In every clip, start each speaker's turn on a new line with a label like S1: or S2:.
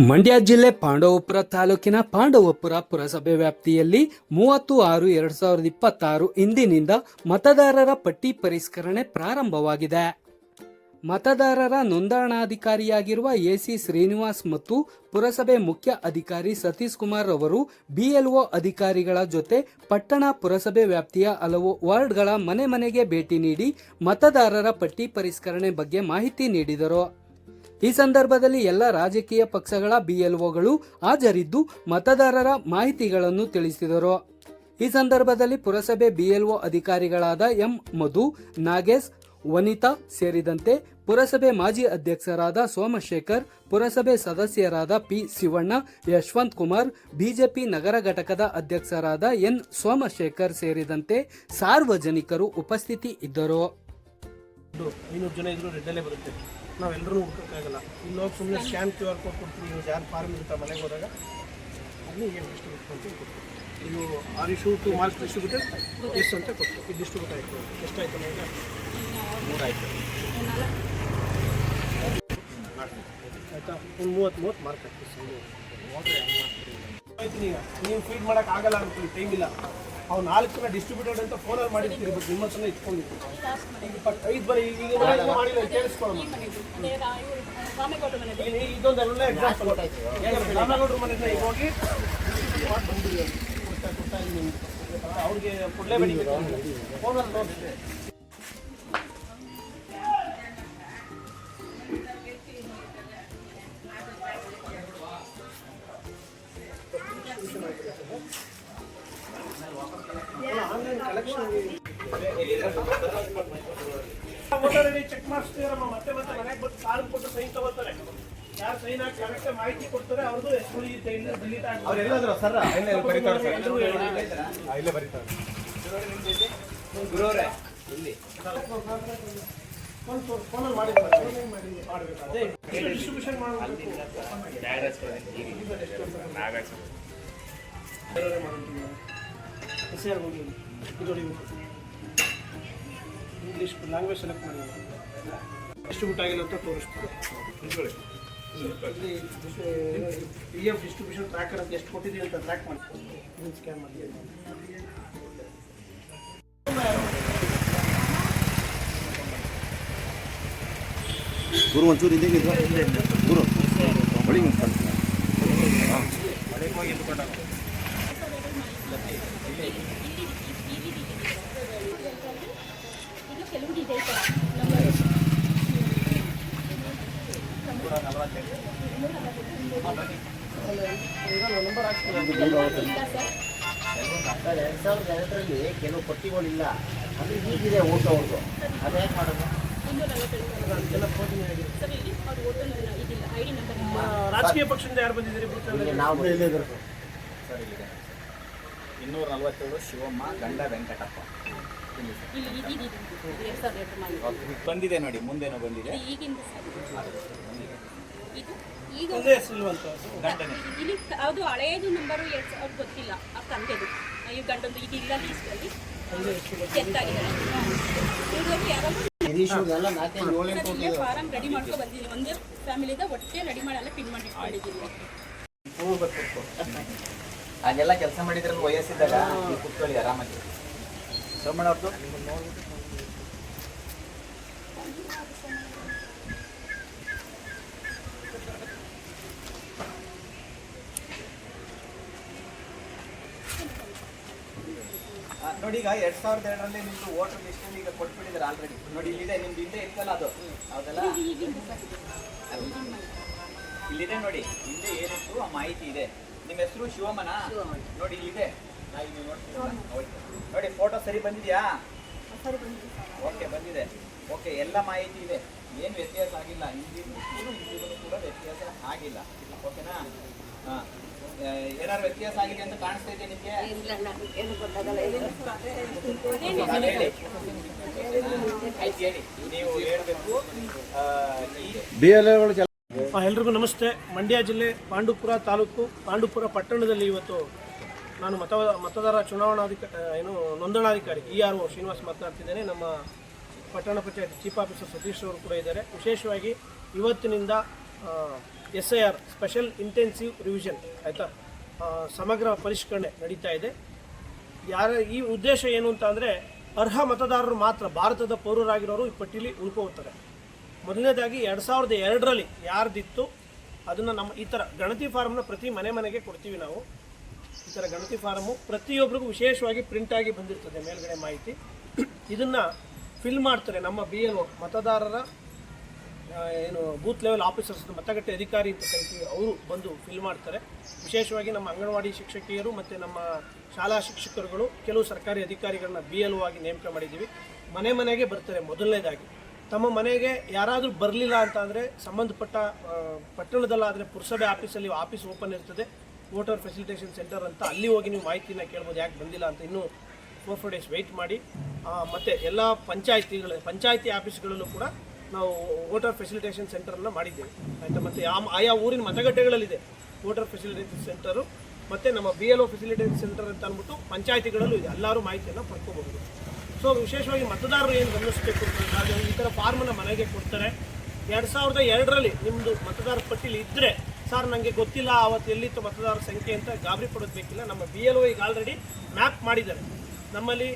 S1: ಮಂಡ್ಯ ಜಿಲ್ಲೆ ಪಾಂಡವಪುರ ತಾಲೂಕಿನ ಪಾಂಡವಪುರ ಪುರಸಭೆ ವ್ಯಾಪ್ತಿಯಲ್ಲಿ 30/6/2026 ಇಂದಿನಿಂದ ಮತದಾರರ ಪಟ್ಟಿ ಪರಿಷ್ಕರಣೆ ಪ್ರಾರಂಭವಾಗಿದೆ. ಮತದಾರರ ನೋಂದಣಾಧಿಕಾರಿಯಾಗಿರುವ ಎಸಿ ಶ್ರೀನಿವಾಸ್ ಮತ್ತು ಪುರಸಭೆ ಮುಖ್ಯ ಅಧಿಕಾರಿ ಸತೀಶ್ ಕುಮಾರ್ ಅವರು ಬಿಎಲ್ಒ ಅಧಿಕಾರಿಗಳ ಜೊತೆ ಪಟ್ಟಣ ಪುರಸಭೆ ವ್ಯಾಪ್ತಿಯ ಹಲವು ವಾರ್ಡ್ಗಳ ಮನೆ ಮನೆಗೆ ಭೇಟಿ ನೀಡಿ ಮತದಾರರ ಪಟ್ಟಿ ಪರಿಷ್ಕರಣೆ ಬಗ್ಗೆ ಮಾಹಿತಿ ನೀಡಿದರು. ಈ ಸಂದರ್ಭದಲ್ಲಿ ಎಲ್ಲ ರಾಜಕೀಯ ಪಕ್ಷಗಳ ಬಿಎಲ್ಒಗಳು ಹಾಜರಿದ್ದು ಮತದಾರರ ಮಾಹಿತಿಗಳನ್ನು ತಿಳಿಸಿದರು. ಈ ಸಂದರ್ಭದಲ್ಲಿ ಪುರಸಭೆ ಬಿಎಲ್ಒ ಅಧಿಕಾರಿಗಳಾದ ಎಂ ಮಧು, ನಾಗೇಶ್, ವನಿತಾ ಸೇರಿದಂತೆ ಪುರಸಭೆ ಮಾಜಿ ಅಧ್ಯಕ್ಷರಾದ ಸೋಮಶೇಖರ್, ಪುರಸಭೆ ಸದಸ್ಯರಾದ ಪಿ ಶಿವಣ್ಣ, ಯಶವಂತ್ ಕುಮಾರ್, ಬಿಜೆಪಿ ನಗರ ಘಟಕದ ಅಧ್ಯಕ್ಷರಾದ ಎನ್ ಸೋಮಶೇಖರ್ ಸೇರಿದಂತೆ ಸಾರ್ವಜನಿಕರು ಉಪಸ್ಥಿತಿ ಇದ್ದರು.
S2: ನಾವೆಲ್ಲರೂ ಹುಡ್ಕೋಕ್ಕಾಗಲ್ಲ. ಇಲ್ಲೋಗಿ ಸುಮ್ಮನೆ ಸ್ಕ್ಯಾನ್ QR ಕೋಡ್ ಕೊಡ್ತೀವಿ. ನೀವು ಯಾರು ಫಾರ್ಮ್ ಇರ್ತಾರೆ ಮನೆಗೆ ಹೋದಾಗ ಅಲ್ಲಿ ಏನು ಡಿಸ್ಟ್ರಿಬ್ಯೂಟ್ ಮಾಡ್ತೀವಿ ಕೊಡ್ತೀವಿ. ನೀವು are issue two marks distributed ಎಷ್ಟು ಅಂತ ಕೊಡ್ತೀವಿ. ಇದು ಡಿಸ್ಟ್ರಿಬ್ಯೂಟ್ ಆಯಿತು. ಎಷ್ಟಾಯಿತು ನಮಗೆ? 3 ಆಯಿತು. ಆಯಿತಾ? ಒಂದು 30 ಮಾರ್ಕ್ ಹಾಕ್ತೀವಿ. ಆಯ್ತು. ನೀವು ಫೀಡ್ ಮಾಡೋಕ್ಕಾಗಲ್ಲ ಅಂತೀವಿ, ಟೈಮ್ ಇಲ್ಲ. ಅವ್ರು 4 ಡಿಸ್ಟ್ರಿಬ್ಯೂಟೆಡ್ ಅಂತ ಫೋನಲ್ಲಿ ಮಾಡಿರ್ತೀರಿ, ಬಟ್ ನಿಮ್ಮ ಹತ್ರ ಇಟ್ಕೊಂಡಿದ್ದೀವಿ. ಈಗ 5 ಬರೀ ಈಗ ಮಾಡಿಲ್ಲ, ಕೇಳಿಸ್ಕೊಳ್ಳೋಣ. ಇದೊಂದು ಒಳ್ಳೆ ಎಕ್ಸಾಂಪಲ್. ರಾಮೇಗೌಡರ ಮನೆಯಿಂದ ಈಗ ಹೋಗಿ ಕೊಡ್ತಾ ಇದ್ದೀನಿ. ಅವ್ರಿಗೆ ಕೊಡಲೇಬೇಡಿ, ಫೋನಲ್ಲಿ ನೋಡ್ತೀವಿ. ಆನ್ಲೈನ್ ಕಲೆಕ್ಷನ್ ಚೆಕ್ ಮಾಡಿಸ್ತೀರಮ್ಮ. ಮತ್ತೆ ಮನೆಗೆ ಬಂದು ಕಾರ್ಡ್ ಕೊಟ್ಟು ಸೈನ್ ತಗೋತಾರೆ. ಯಾರು ಸೈನ್ ಹಾಕಿ ಕರೆಕ್ಟ್ ಮಾಹಿತಿ ಕೊಡ್ತಾರೆ ಅವ್ರದ್ದು ಎಷ್ಟು ಡಿಲೀಟ್ ಆಗಿ ಅವರೆಲ್ಲಾದ್ರು ಸರ್ ಇಲ್ಲೇ ಬರೀತಾರೆ. ಗುರುವರೇ ಇಲ್ಲಿ ಫೋನಲ್ಲಿ ಮಾಡಬೇಕು. ಅದೇ ಡಿಸ್ಟ್ರಿಬ್ಯೂಷನ್ ಮಾಡಬೇಕು. ಇದು ಇಂಗ್ಲೀಷ್ ಲ್ಯಾಂಗ್ವೇಜ್ ಸೆಲೆಕ್ಟ್ ಮಾಡಿ ಡಿಸ್ಟ್ರಿಬ್ಯೂಟ್ ಆಗಿಲ್ಲ ಅಂತ ತೋರಿಸ್ತಾರೆ. ಇಲ್ಲಿ PF ಡಿಸ್ಟ್ರಿಬ್ಯೂಷನ್ ಟ್ರ್ಯಾಕರ್ ಅಂತ ಎಷ್ಟು ಕೊಟ್ಟಿದ್ದೀವಿ ಅಂತ ಟ್ರ್ಯಾಕ್ ಮಾಡಿ ಇದನ್ನು ಸ್ಕ್ಯಾನ್ ಮಾಡಿ.
S3: ಗುರು ಒಂಚೂರು ಇದೆ ಗುರು ಒಳಗೆ
S2: ಹೋಗಿ ಎತ್ಕೊಂಡ ನಂಬರ್ ಹಾಕ್ತೀವಿ.
S4: 2002ರಲ್ಲಿ ಕೆಲವು ಪಟ್ಟಿಗಳಿಲ್ಲ, ಅದು ಹೀಗಿದೆ ಓಟು ಅವ್ರದ್ದು. ಅದೇ ಮಾಡೋದು
S2: ರಾಜಕೀಯ ಪಕ್ಷದಿಂದ ಯಾರು ಬಂದಿದ್ದೀರಿ?
S4: ನಾವು
S3: 247 ಶಿವಮ್ಮ, ಗಂಡ ವೆಂಕಟಪ್ಪ ಬಂದಿದೆ ನೋಡಿ. ಮುಂದೇನೋ ಬಂದಿದೆ.
S5: ಅದು ಹಳೆಯದು ನಂಬರು 2000 ಗೊತ್ತಿಲ್ಲ. ಆ ತಂದೆದು ಈ ಗಂಡಂದು ಈಗ ಇಲ್ಲ ಲೀಸ್ಟಲ್ಲಿ ಫಾರಂ ರೆಡಿ ಮಾಡ್ಕೊ ಬಂದಿದ್ದೀನಿ. ಒಂದೇ ಫ್ಯಾಮಿಲಿದ ಒಟ್ಟೆ ರೆಡಿ ಮಾಡಿ ಎಲ್ಲ ಪಿನ್ ಮಾಡಿ ಇಟ್ಕೊಂಡಿದ್ದೀನಿ.
S3: ಹಾಗೆಲ್ಲ ಕೆಲಸ ಮಾಡಿದ್ರಲ್ಲಿ ವಯಸ್ಸಿದ್ದಾಗ ಕೂತ್ಕೊಳ್ಳಿ ಆರಾಮಾಗಿ. ಸೋಮಣ್ಣ ಅವ್ರದ್ದು ನೋಡಿ. ಈಗ 2002ರಲ್ಲಿ ನಿಮ್ದು ವೋಟರ್ ಲಿಸ್ಟಲ್ಲಿ ಈಗ ಕೊಟ್ಬಿಟ್ಟಿದ್ದಾರೆ ಆಲ್ರೆಡಿ. ನೋಡಿ ಇಲ್ಲಿದೆ, ನಿಮ್ದು ಹಿಂದೆ ಇರ್ತಲ್ಲ ಅದು, ಹೌದಲ್ಲ? ಇಲ್ಲಿದೆ ನೋಡಿ, ಹಿಂದೆ ಏನಿತ್ತು ಆ ಮಾಹಿತಿ ಇದೆ. ನಿಮ್ಮ ಹೆಸರು ಶಿವಮ್ಮನಾ? ನೋಡಿ ಇಲ್ಲಿದೆ, ನೋಡಿ ಫೋಟೋ ಸರಿ ಬಂದಿದೆಯಾ? ಓಕೆ ಬಂದಿದೆ. ಓಕೆ, ಎಲ್ಲ ಮಾಹಿತಿ ಇದೆ, ಏನು ವ್ಯತ್ಯಾಸ ಆಗಿಲ್ಲ. ಹಿಂದಿಗೂ ಕೂಡ ವ್ಯತ್ಯಾಸ ಆಗಿಲ್ಲ. ಓಕೆನಾ? ಹಾಂ, ಏನಾದ್ರು ವ್ಯತ್ಯಾಸ ಆಗಿದೆ ಅಂತ ಕಾಣಿಸ್ತಾ ಇದೆ ನಿಮಗೆ? ನೀವು ಹೇಳ್ಬೇಕು.
S2: ಎಲ್ರಿಗೂ ನಮಸ್ತೆ. ಮಂಡ್ಯ ಜಿಲ್ಲೆ ಪಾಂಡವಪುರ ತಾಲೂಕು ಪಾಂಡವಪುರ ಪಟ್ಟಣದಲ್ಲಿ ಇವತ್ತು ನಾನು ಮತದಾರ ನೋಂದಣಾಧಿಕಾರಿ ERO ಶ್ರೀನಿವಾಸ್ ಮಾತನಾಡ್ತಿದ್ದೇನೆ. ನಮ್ಮ ಪಟ್ಟಣ ಪಂಚಾಯತ್ ಚೀಫ್ ಆಫೀಸರ್ ಸತೀಶ್ ಅವರು ಕೂಡ ಇದ್ದಾರೆ. ವಿಶೇಷವಾಗಿ ಇವತ್ತಿನಿಂದ SIR ಸ್ಪೆಷಲ್ ಇಂಟೆನ್ಸಿವ್ ರಿವಿಷನ್ ಆಯಿತಾ, ಸಮಗ್ರ ಪರಿಷ್ಕರಣೆ ನಡೀತಾ ಇದೆ. ಈ ಉದ್ದೇಶ ಏನು ಅಂತ ಅಂದರೆ, ಅರ್ಹ ಮತದಾರರು ಮಾತ್ರ ಭಾರತದ ಪೌರರಾಗಿರೋರು ಈ ಪಟ್ಟಿಲಿ ಉಳ್ಕೋತಾರೆ. ಮೊದಲನೇದಾಗಿ 2002ರಲ್ಲಿ ಯಾರ್ದಿತ್ತು ಅದನ್ನು ನಮ್ಮ ಈ ಥರ ಗಣತಿ ಫಾರಮ್ನ ಪ್ರತಿ ಮನೆಗೆ ಕೊಡ್ತೀವಿ ನಾವು. ಈ ಥರ ಗಣತಿ ಫಾರಮು ಪ್ರತಿಯೊಬ್ಬರಿಗೂ ವಿಶೇಷವಾಗಿ ಪ್ರಿಂಟ್ ಆಗಿ ಬಂದಿರ್ತದೆ ಮೇಲ್ಗಡೆ ಮಾಹಿತಿ. ಇದನ್ನು ಫಿಲ್ ಮಾಡ್ತಾರೆ ನಮ್ಮ BLO, ಮತದಾರರ ಏನು ಬೂತ್ ಲೆವೆಲ್ ಆಫೀಸರ್ಸ್, ಮತಗಟ್ಟೆ ಅಧಿಕಾರಿ ಅಂತ ಕರಿತೀವಿ, ಅವರು ಬಂದು ಫಿಲ್ ಮಾಡ್ತಾರೆ. ವಿಶೇಷವಾಗಿ ನಮ್ಮ ಅಂಗನವಾಡಿ ಶಿಕ್ಷಕಿಯರು ಮತ್ತು ನಮ್ಮ ಶಾಲಾ ಶಿಕ್ಷಕರುಗಳು, ಕೆಲವು ಸರ್ಕಾರಿ ಅಧಿಕಾರಿಗಳನ್ನ BLO ಆಗಿ ನೇಮಕ ಮಾಡಿದ್ದೀವಿ. ಮನೆಗೆ ಬರ್ತಾರೆ. ಮೊದಲನೇದಾಗಿ ತಮ್ಮ ಮನೆಗೆ ಯಾರಾದರೂ ಬರಲಿಲ್ಲ ಅಂತ ಅಂದರೆ ಸಂಬಂಧಪಟ್ಟ ಪಟ್ಟಣದಲ್ಲಾದರೆ ಪುರಸಭೆ ಆಫೀಸಲ್ಲಿ ಆಫೀಸ್ ಓಪನ್ ಇರ್ತದೆ, ವೋಟರ್ ಫೆಸಿಲಿಟೇಷನ್ ಸೆಂಟರ್ ಅಂತ, ಅಲ್ಲಿ ಹೋಗಿ ನೀವು ಮಾಹಿತಿನ ಕೇಳ್ಬೋದು ಯಾಕೆ ಬಂದಿಲ್ಲ ಅಂತ. ಇನ್ನೂ 4 ಡೇಸ್ ವೆಯ್ಟ್ ಮಾಡಿ. ಮತ್ತು ಎಲ್ಲ ಪಂಚಾಯತಿ ಆಫೀಸ್ಗಳಲ್ಲೂ ಕೂಡ ನಾವು ವೋಟರ್ ಫೆಸಿಲಿಟೇಷನ್ ಸೆಂಟರನ್ನು ಮಾಡಿದ್ದೇವೆ ಆಯಿತಾ. ಮತ್ತು ಆಯಾ ಊರಿನ ಮತಗಟ್ಟೆಗಳಲ್ಲಿದೆ ವೋಟರ್ ಫೆಸಿಲಿಟೇಷನ್ ಸೆಂಟರು, ಮತ್ತು ನಮ್ಮ BLO ಫೆಸಿಲಿಟೇಷನ್ ಸೆಂಟರ್ ಅಂತ ಅಂದ್ಬಿಟ್ಟು ಪಂಚಾಯತಿಗಳಲ್ಲೂ ಇದೆ. ಎಲ್ಲರೂ ಮಾಹಿತಿಯನ್ನು ಪಡ್ಕೋಬಹುದು. ಸೊ ವಿಶೇಷವಾಗಿ ಮತದಾರರು ಏನು ಗಮನಿಸಬೇಕು ಅಂತಂದರೆ, ಈ ಥರ ಫಾರ್ಮನ್ನು ಮನೆಗೆ ಕೊಡ್ತಾರೆ. 2002ರಲ್ಲಿ ನಿಮ್ಮದು ಮತದಾರ ಪಟ್ಟಿಲಿ ಇದ್ದರೆ, ಸರ್ ನನಗೆ ಗೊತ್ತಿಲ್ಲ ಆವತ್ತು ಎಲ್ಲಿತ್ತು ಮತದಾರರ ಸಂಖ್ಯೆ ಅಂತ ಗಾಬರಿ ಪಡೋದು ಬೇಕಿಲ್ಲ. ನಮ್ಮ BLO ಈಗ ಆಲ್ರೆಡಿ ಮ್ಯಾಪ್ ಮಾಡಿದ್ದಾರೆ. ನಮ್ಮಲ್ಲಿ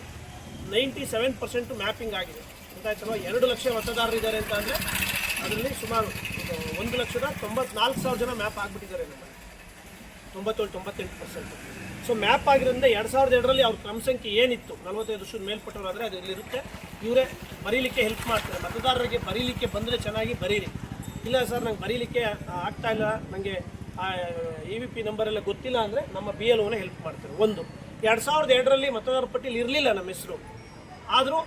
S2: 97% ಮ್ಯಾಪಿಂಗ್ ಆಗಿದೆ ಗೊತ್ತಾಯ್ತಲ್ವ. 2 ಲಕ್ಷ ಮತದಾರರು ಇದ್ದಾರೆ ಅಂತ ಅಂದರೆ ಅದರಲ್ಲಿ ಸುಮಾರು 1,94,000 ಜನ ಮ್ಯಾಪ್ ಆಗಿಬಿಟ್ಟಿದ್ದಾರೆ ನಮ್ಮಲ್ಲಿ, 97-98%. ಸೊ ಮ್ಯಾಪ್ ಆಗಿರೋದ್ರಿಂದ 2002ರಲ್ಲಿ ಅವ್ರ ಕ್ರಮ ಸಂಖ್ಯೆ ಏನಿತ್ತು 45 ವರ್ಷದ ಮೇಲ್ಪಟ್ಟವರಾದರೆ ಅದು ಇಲ್ಲಿರುತ್ತೆ. ಇವರೇ ಬರೀಲಿಕ್ಕೆ ಹೆಲ್ಪ್ ಮಾಡ್ತಾರೆ. ಮತದಾರರಿಗೆ ಬರೀಲಿಕ್ಕೆ ಬಂದರೆ ಚೆನ್ನಾಗಿ ಬರೀರಿ, ಇಲ್ಲ ಸರ್ ನಂಗೆ ಬರೀಲಿಕ್ಕೆ ಆಗ್ತಾ ಇಲ್ಲ, ನನಗೆ EVP ನಂಬರ್ ಎಲ್ಲ ಗೊತ್ತಿಲ್ಲ ಅಂದರೆ ನಮ್ಮ BLOನೇ ಹೆಲ್ಪ್ ಮಾಡ್ತಾರೆ. 2002ರಲ್ಲಿ ಮತದಾರ ಪಟ್ಟಿಲಿ ಇರಲಿಲ್ಲ ನಮ್ಮ ಹೆಸರು, ಆದರೂ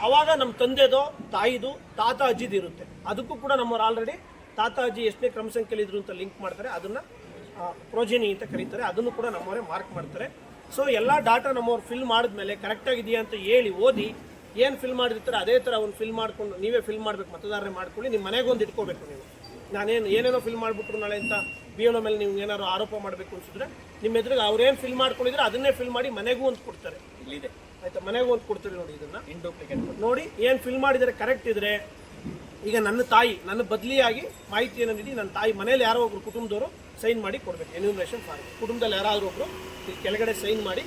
S2: ಆವಾಗ ನಮ್ಮ ತಂದೆದೋ ತಾಯಿದು ತಾತ ಅಜ್ಜಿದು ಇರುತ್ತೆ. ಅದಕ್ಕೂ ಕೂಡ ನಮ್ಮವ್ರು ಆಲ್ರೆಡಿ ತಾತ ಅಜ್ಜಿ ಎಷ್ಟನೇ ಕ್ರಮ ಸಂಖ್ಯೆಯಲ್ಲಿ ಇದ್ರು ಅಂತ ಲಿಂಕ್ ಮಾಡ್ತಾರೆ. ಅದನ್ನು ಪ್ರೋಜೆನಿ ಅಂತ ಕರೀತಾರೆ. ಅದನ್ನು ಕೂಡ ನಮ್ಮವರೇ ಮಾರ್ಕ್ ಮಾಡ್ತಾರೆ. ಸೊ ಎಲ್ಲ ಡಾಟಾ ನಮ್ಮವ್ರು ಫಿಲ್ ಮಾಡಿದ್ಮೇಲೆ ಕರೆಕ್ಟಾಗಿದೆಯಾ ಅಂತ ಹೇಳಿ ಓದಿ ಏನು ಫಿಲ್ ಮಾಡಿರ್ತಾರೆ ಅದೇ ಥರ ಅವ್ನು ಫಿಲ್ ಮಾಡಿಕೊಂಡು ನೀವೇ ಫಿಲ್ ಮಾಡಬೇಕು. ಮತದಾರರೇ ಮಾಡ್ಕೊಳ್ಳಿ, ನಿಮ್ಮ ಮನೆಗೊಂದು ಇಟ್ಕೋಬೇಕು ನೀವು. ಏನೇನೋ ಫಿಲ್ ಮಾಡಿಬಿಟ್ರು ನಾಳೆ ಅಂತ BLO ಮೇಲೆ ನೀವು ಏನಾದ್ರು ಆರೋಪ ಮಾಡಬೇಕು ಅನ್ಸಿದ್ರೆ ನಿಮ್ಮ ಎದುರಿಗೆ ಅವ್ರೇನು ಫಿಲ್ ಮಾಡ್ಕೊಂಡಿದ್ರೆ ಅದನ್ನೇ ಫಿಲ್ ಮಾಡಿ ಮನೆಗೂ ಒಂದು ಕೊಡ್ತಾರೆ.
S3: ಇಲ್ಲಿದೆ
S2: ಆಯಿತಾ, ಮನೆಗೂ ಒಂದು ಕೊಡ್ತಾರೆ ನೋಡಿ. ಇದನ್ನು ಇನ್ ಡೂಪ್ಲಿಕೇಟ್ ನೋಡಿ ಏನು ಫಿಲ್ ಮಾಡಿದರೆ ಕರೆಕ್ಟ್ ಇದ್ದರೆ, ಈಗ ನನ್ನ ತಾಯಿ ನನ್ನ ಬದಲಿಯಾಗಿ ಮಾಹಿತಿ ಏನಿದೆ, ನನ್ನ ತಾಯಿ ಮನೇಲಿ ಯಾರೋ ಒಬ್ರು ಕುಟುಂಬದವರು ಸೈನ್ ಮಾಡಿ ಕೊಡಬೇಕು. ಎನ್ಯೂಮರೇಷನ್ ಫಾರ್ಮ್ ಕುಟುಂಬದಲ್ಲಿ ಯಾರಾದರೂ ಒಬ್ಬರು ಇಲ್ಲಿ ಕೆಳಗಡೆ ಸೈನ್ ಮಾಡಿ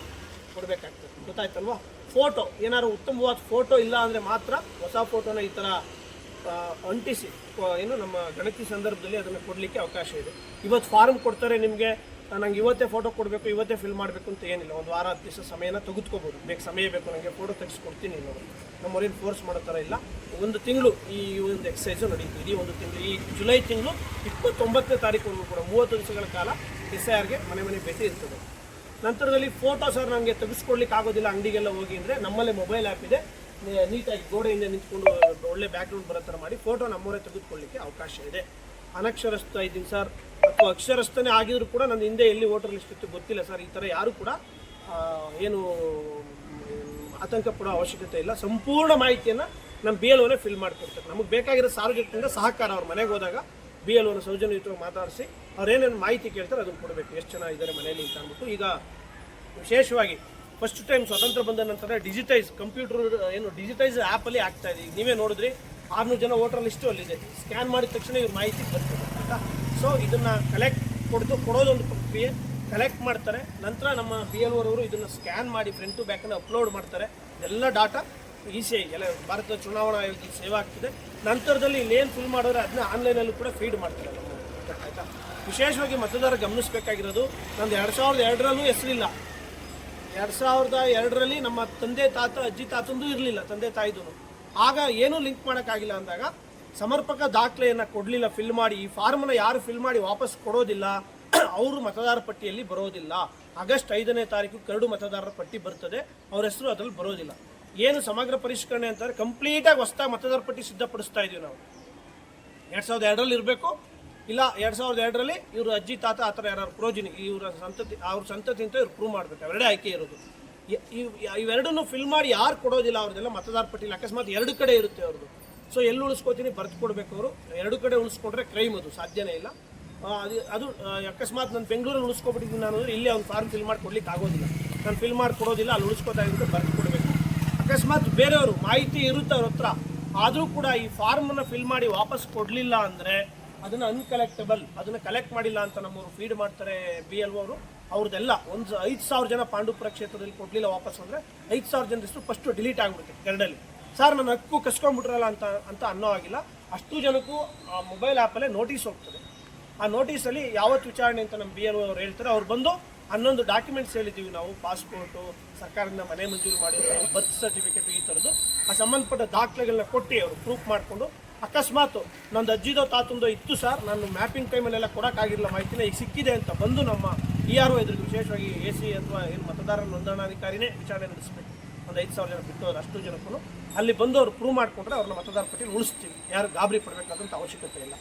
S2: ಕೊಡಬೇಕಾಗ್ತದೆ. ಗೊತ್ತಾಯ್ತಲ್ವಾ. ಫೋಟೋ ಏನಾದ್ರು ಉತ್ತಮವಾದ ಫೋಟೋ ಇಲ್ಲ ಅಂದರೆ ಮಾತ್ರ ಹೊಸ ಫೋಟೋನ ಈ ಥರ ಅಂಟಿಸಿ ಏನು ನಮ್ಮ ಗಣತಿ ಸಂದರ್ಭದಲ್ಲಿ ಅದನ್ನು ಕೊಡಲಿಕ್ಕೆ ಅವಕಾಶ ಇದೆ. ಇವತ್ತು ಫಾರ್ಮ್ ಕೊಡ್ತಾರೆ ನಿಮಗೆ, ನಂಗೆ ಇವತ್ತೇ ಫೋಟೋ ಕೊಡಬೇಕು, ಇವತ್ತೇ ಫಿಲ್ ಮಾಡಬೇಕು ಅಂತ ಏನಿಲ್ಲ. 1 ವಾರ 10 ದಿವಸ ಸಮಯನ ತೆಗೆದುಕೋಬೋದು. ಸಮಯ ಬೇಕು ನನಗೆ ಫೋಟೋ ತೆಗೆಸ್ಕೊಡ್ತೀನಿ ಅನ್ನೋದು ನಮ್ಮವ್ರೇನು ಫೋರ್ಸ್ ಮಾಡೋ ಥರ ಇಲ್ಲ. 1 ತಿಂಗಳು ಈ ಒಂದು ಎಕ್ಸಸೈಸು ನಡೀತಿದೆ. 1 ತಿಂಗಳು ಈ ಜುಲೈ ತಿಂಗಳು 29ನೇ ತಾರೀಕುವರೆಗೂ ಕೂಡ 30 ದಿವಸಗಳ ಕಾಲ SIRಗೆ ಮನೆ ಭೇಟಿ ಇರ್ತದೆ. ನಂತರದಲ್ಲಿ ಫೋಟೋ ಸರ್ ನನಗೆ ತೆಗೆಸ್ಕೊಡ್ಲಿಕ್ಕೆ ಆಗೋದಿಲ್ಲ ಅಂಗಡಿಗೆಲ್ಲ ಹೋಗಿ ಅಂದರೆ ನಮ್ಮಲ್ಲೇ ಮೊಬೈಲ್ ಆ್ಯಪ್ ಇದೆ, ನೀಟಾಗಿ ಗೋಡೆಯಿಂದ ನಿಂತ್ಕೊಂಡು ಒಳ್ಳೆ ಬ್ಯಾಕ್ಗ್ರೌಂಡ್ ಬರೋ ಥರ ಮಾಡಿ ಫೋಟೋ ನಮ್ಮವರೇ ತೆಗೆದುಕೊಳ್ಳಿಕ್ಕೆ ಅವಕಾಶ ಇದೆ. ಅನಕ್ಷರಸ್ಥ ಇದ್ದೀನಿ ಸರ್ ಅಥವಾ ಅಕ್ಷರಸ್ಥನೇ ಆಗಿದ್ರು ಕೂಡ ನನ್ನ ಹಿಂದೆ ಎಲ್ಲಿ ವೋಟರ್ ಲಿಸ್ಟ್ ಇತ್ತು ಗೊತ್ತಿಲ್ಲ ಸರ್, ಈ ಥರ ಯಾರೂ ಕೂಡ ಏನು ಆತಂಕ ಪಡೋ ಅವಶ್ಯಕತೆ ಇಲ್ಲ. ಸಂಪೂರ್ಣ ಮಾಹಿತಿಯನ್ನು ನಮ್ಮ BLOನೇ ಫಿಲ್ ಮಾಡಿಕೊಡ್ತಾರೆ. ನಮಗೆ ಬೇಕಾಗಿರೋ ಸಾರ್ವಜನಿಕರಿಂದ ಸಹಕಾರ. ಅವ್ರ ಮನೆಗೆ ಹೋದಾಗ BLOನ ಸೌಜನ್ಯಯುತವಾಗಿ ಮಾತಾಡಿಸಿ ಅವ್ರೇನೇನು ಮಾಹಿತಿ ಕೇಳ್ತಾರೆ ಅದನ್ನು ಕೊಡಬೇಕು. ಎಷ್ಟು ಜನ ಇದ್ದಾರೆ ಮನೆಯಲ್ಲಿ ಅಂತ ಅಂದ್ಬಿಟ್ಟು. ಈಗ ವಿಶೇಷವಾಗಿ ಫಸ್ಟ್ ಟೈಮ್ ಸ್ವತಂತ್ರ ಬಂದ ನಂತರ ಡಿಜಿಟೈಸ್ ಆ್ಯಪಲ್ಲಿ ಆಗ್ತಾ ಇದೆ. ಈಗ ನೀವೇ ನೋಡಿದ್ರಿ 600 ಜನ ವೋಟರ್ ಲಿಸ್ಟು ಅಲ್ಲಿದೆ. ಸ್ಕ್ಯಾನ್ ಮಾಡಿದ ತಕ್ಷಣ ಇವ್ರ ಮಾಹಿತಿ ಬರ್ತದೆ ಆಯಿತಾ. ಸೊ ಇದನ್ನು ಕೊಡೋದೊಂದು ಪ್ರಕ್ರಿಯೆ. ಕಲೆಕ್ಟ್ ಮಾಡ್ತಾರೆ, ನಂತರ ನಮ್ಮ BLO ಅವರು ಇದನ್ನು ಸ್ಕ್ಯಾನ್ ಮಾಡಿ ಫ್ರಂಟ್ ಟು ಬ್ಯಾಕನ್ನು ಅಪ್ಲೋಡ್ ಮಾಡ್ತಾರೆ. ಎಲ್ಲ ಡಾಟಾ ECI ಎಲ್ಲ ಭಾರತ ಚುನಾವಣಾ ಆಯೋಗದಲ್ಲಿ ಸೇವ್ ಆಗ್ತದೆ. ನಂತರದಲ್ಲಿ ಇಲ್ಲೇನು ಫಿಲ್ ಮಾಡಿದ್ರೆ ಅದನ್ನ ಆನ್ಲೈನಲ್ಲೂ ಕೂಡ ಫೀಡ್ ಮಾಡ್ತಾರೆ ನಮ್ಮ ಆಯಿತಾ. ವಿಶೇಷವಾಗಿ ಮತದಾರ ಗಮನಿಸಬೇಕಾಗಿರೋದು, ನಂದು 2002ರಲ್ಲೂ ಹೆಸರಿಲ್ಲ. 2002ರಲ್ಲಿ ನಮ್ಮ ತಂದೆ ತಾತ ಅಜ್ಜಿ ತಾತಂದು ಇರಲಿಲ್ಲ, ತಂದೆ ತಾಯಿದು. ಆಗ ಏನೂ ಲಿಂಕ್ ಮಾಡೋಕ್ಕಾಗಿಲ್ಲ ಅಂದಾಗ ಸಮರ್ಪಕ ದಾಖಲೆಯನ್ನು ಕೊಡಲಿಲ್ಲ ಫಿಲ್ ಮಾಡಿ. ಈ ಫಾರ್ಮನ್ನು ಯಾರು ಫಿಲ್ ಮಾಡಿ ವಾಪಸ್ ಕೊಡೋದಿಲ್ಲ ಅವರು ಮತದಾರ ಪಟ್ಟಿಯಲ್ಲಿ ಬರೋದಿಲ್ಲ. ಆಗಸ್ಟ್ 5ನೇ ತಾರೀಕು ಕರಡು ಮತದಾರರ ಪಟ್ಟಿ ಬರ್ತದೆ, ಅವ್ರ ಹೆಸರು ಅದರಲ್ಲಿ ಬರೋದಿಲ್ಲ. ಏನು ಸಮಗ್ರ ಪರಿಷ್ಕರಣೆ ಅಂತಾರೆ, ಕಂಪ್ಲೀಟಾಗಿ ಹೊಸದಾಗಿ ಮತದಾರ ಪಟ್ಟಿ ಸಿದ್ಧಪಡಿಸ್ತಾ ಇದೀವಿ ನಾವು. 2002ರಲ್ಲಿ ಇರಬೇಕು, ಇಲ್ಲ 2002ರಲ್ಲಿ ಇವರು ಅಜ್ಜಿ ತಾತ ಆ ಥರ ಯಾರು ಪ್ರೋಜಿನಿ ಅವ್ರ ಸಂತತಿ ಅಂತ ಇವ್ರು ಪ್ರೂವ್ ಮಾಡಬೇಕು. ಅವೆರಡೇ ಆಯ್ಕೆ ಇರೋದು. ಇವೆರಡನ್ನು ಫಿಲ್ ಮಾಡಿ ಯಾರು ಕೊಡೋದಿಲ್ಲ ಅವ್ರದ್ದೆಲ್ಲ ಮತದಾರ ಪಟ್ಟಿಲಿ ಅಕಸ್ಮಾತ್ 2 ಕಡೆ ಇರುತ್ತೆ ಅವ್ರದ್ದು. ಸೊ ಎಲ್ಲಿ ಉಳಿಸ್ಕೋತೀನಿ ಬರ್ತು ಕೊಡಬೇಕು ಅವರು. 2 ಕಡೆ ಉಳಿಸ್ಕೊಂಡ್ರೆ ಕ್ರೈಮ್, ಅದು ಸಾಧ್ಯನೇ ಇಲ್ಲ. ಅದು ಅಕಸ್ಮಾತ್ ನಾನು ಬೆಂಗಳೂರಲ್ಲಿ ಉಳಿಸ್ಕೊಬಿಟ್ಟಿದ್ದೀನಿ ನಾನು ಅಂದರೆ ಇಲ್ಲಿ ಅವ್ನು ಫಾರ್ಮ್ ಫಿಲ್ ಮಾಡಿ ಕೊಡ್ಲಿಕ್ಕೆ ಆಗೋದಿಲ್ಲ. ನಾನು ಫಿಲ್ ಮಾಡಿ ಕೊಡೋದಿಲ್ಲ, ಅಲ್ಲಿ ಉಳಿಸ್ಕೋತಾ ಇದ್ದರೆ ಬರ್ತು ಕೊಡಬೇಕು. ಅಕಸ್ಮಾತ್ ಬೇರೆಯವರು ಮಾಹಿತಿ ಇರುತ್ತೆ ಅವ್ರ ಹತ್ರ, ಆದರೂ ಕೂಡ ಈ ಫಾರ್ಮನ್ನು ಫಿಲ್ ಮಾಡಿ ವಾಪಸ್ ಕೊಡಲಿಲ್ಲ ಅಂದರೆ ಅದನ್ನು ಅನ್ಕಲೆಕ್ಟಬಲ್, ಅದನ್ನು ಕಲೆಕ್ಟ್ ಮಾಡಿಲ್ಲ ಅಂತ ನಮ್ಮವರು ಫೀಡ್ ಮಾಡ್ತಾರೆ BLO ಅವರು. ಅವ್ರದ್ದೆಲ್ಲ ಒಂದು 5,000 ಜನ ಪಾಂಡುಪುರ ಕ್ಷೇತ್ರದಲ್ಲಿ ಕೊಡಲಿಲ್ಲ ವಾಪಸ್ ಅಂದರೆ 5,000 ಜನರಷ್ಟು ಫಸ್ಟು ಡಿಲೀಟ್ ಆಗಿಬಿಡುತ್ತೆ ಕರಡಲ್ಲಿ. ಸರ್ ನನ್ನ ಹಕ್ಕು ಕಸ್ಕೊಂಡ್ಬಿಟ್ರಲ್ಲ ಅಂತ ಅನ್ನೋ ಆಗಿಲ್ಲ. ಅಷ್ಟು ಜನಕ್ಕೂ ಆ ಮೊಬೈಲ್ ಆ್ಯಪಲ್ಲೇ ನೋಟಿಸ್ ಹೋಗ್ತದೆ. ಆ ನೋಟಿಸಲ್ಲಿ ಯಾವತ್ತು ವಿಚಾರಣೆ ಅಂತ ನಮ್ಮ BLO ಅವ್ರು ಹೇಳ್ತಾರೆ. ಅವ್ರು ಬಂದು 11 ಡಾಕ್ಯುಮೆಂಟ್ಸ್ ಹೇಳಿದ್ದೀವಿ ನಾವು, ಪಾಸ್ಪೋರ್ಟು, ಸರ್ಕಾರದಿಂದ ಮನೆ ಮಂಜೂರು ಮಾಡಿರೋದು, ಬರ್ತ್ ಸರ್ಟಿಫಿಕೇಟು, ಈ ಥರದ್ದು ಆ ಸಂಬಂಧಪಟ್ಟ ದಾಖಲೆಗಳನ್ನ ಕೊಟ್ಟು ಅವರು ಪ್ರೂಫ್ ಮಾಡಿಕೊಂಡು, ಅಕಸ್ಮಾತ್ ನಂದು ಅಜ್ಜಿದೋ ತಾತಂದೋ ಇತ್ತು ಸರ್, ನಾನು ಮ್ಯಾಪಿಂಗ್ ಟೈಮಲ್ಲೆಲ್ಲ ಕೊಡೋಕ್ಕಾಗಿರಲಿಲ್ಲ ಮಾಹಿತಿನ ಈಗ ಸಿಕ್ಕಿದೆ ಅಂತ ಬಂದು ನಮ್ಮ ERO ಎದುರಿಗೆ, ವಿಶೇಷವಾಗಿ AC ಅಥವಾ ಏನು ಮತದಾರರ ನೋಂದಣಾಧಿಕಾರಿನೇ ವಿಚಾರಣೆ ನಡೆಸಬೇಕು. ಒಂದು 5,000 ಜನ ಬಿಟ್ಟು ಅಷ್ಟು ಜನಕ್ಕೂ ಅಲ್ಲಿ ಬಂದು ಅವ್ರು ಪ್ರೂವ್ ಮಾಡಿಕೊಂಡ್ರೆ ಅವ್ರನ್ನ ಮತದಾರ ಪಟ್ಟಿಯಲ್ಲಿ ಉಳಿಸ್ತೀವಿ. ಯಾರು ಗಾಬರಿ ಪಡಬೇಕಾದಂಥ ಅವಶ್ಯಕತೆ ಇಲ್ಲ,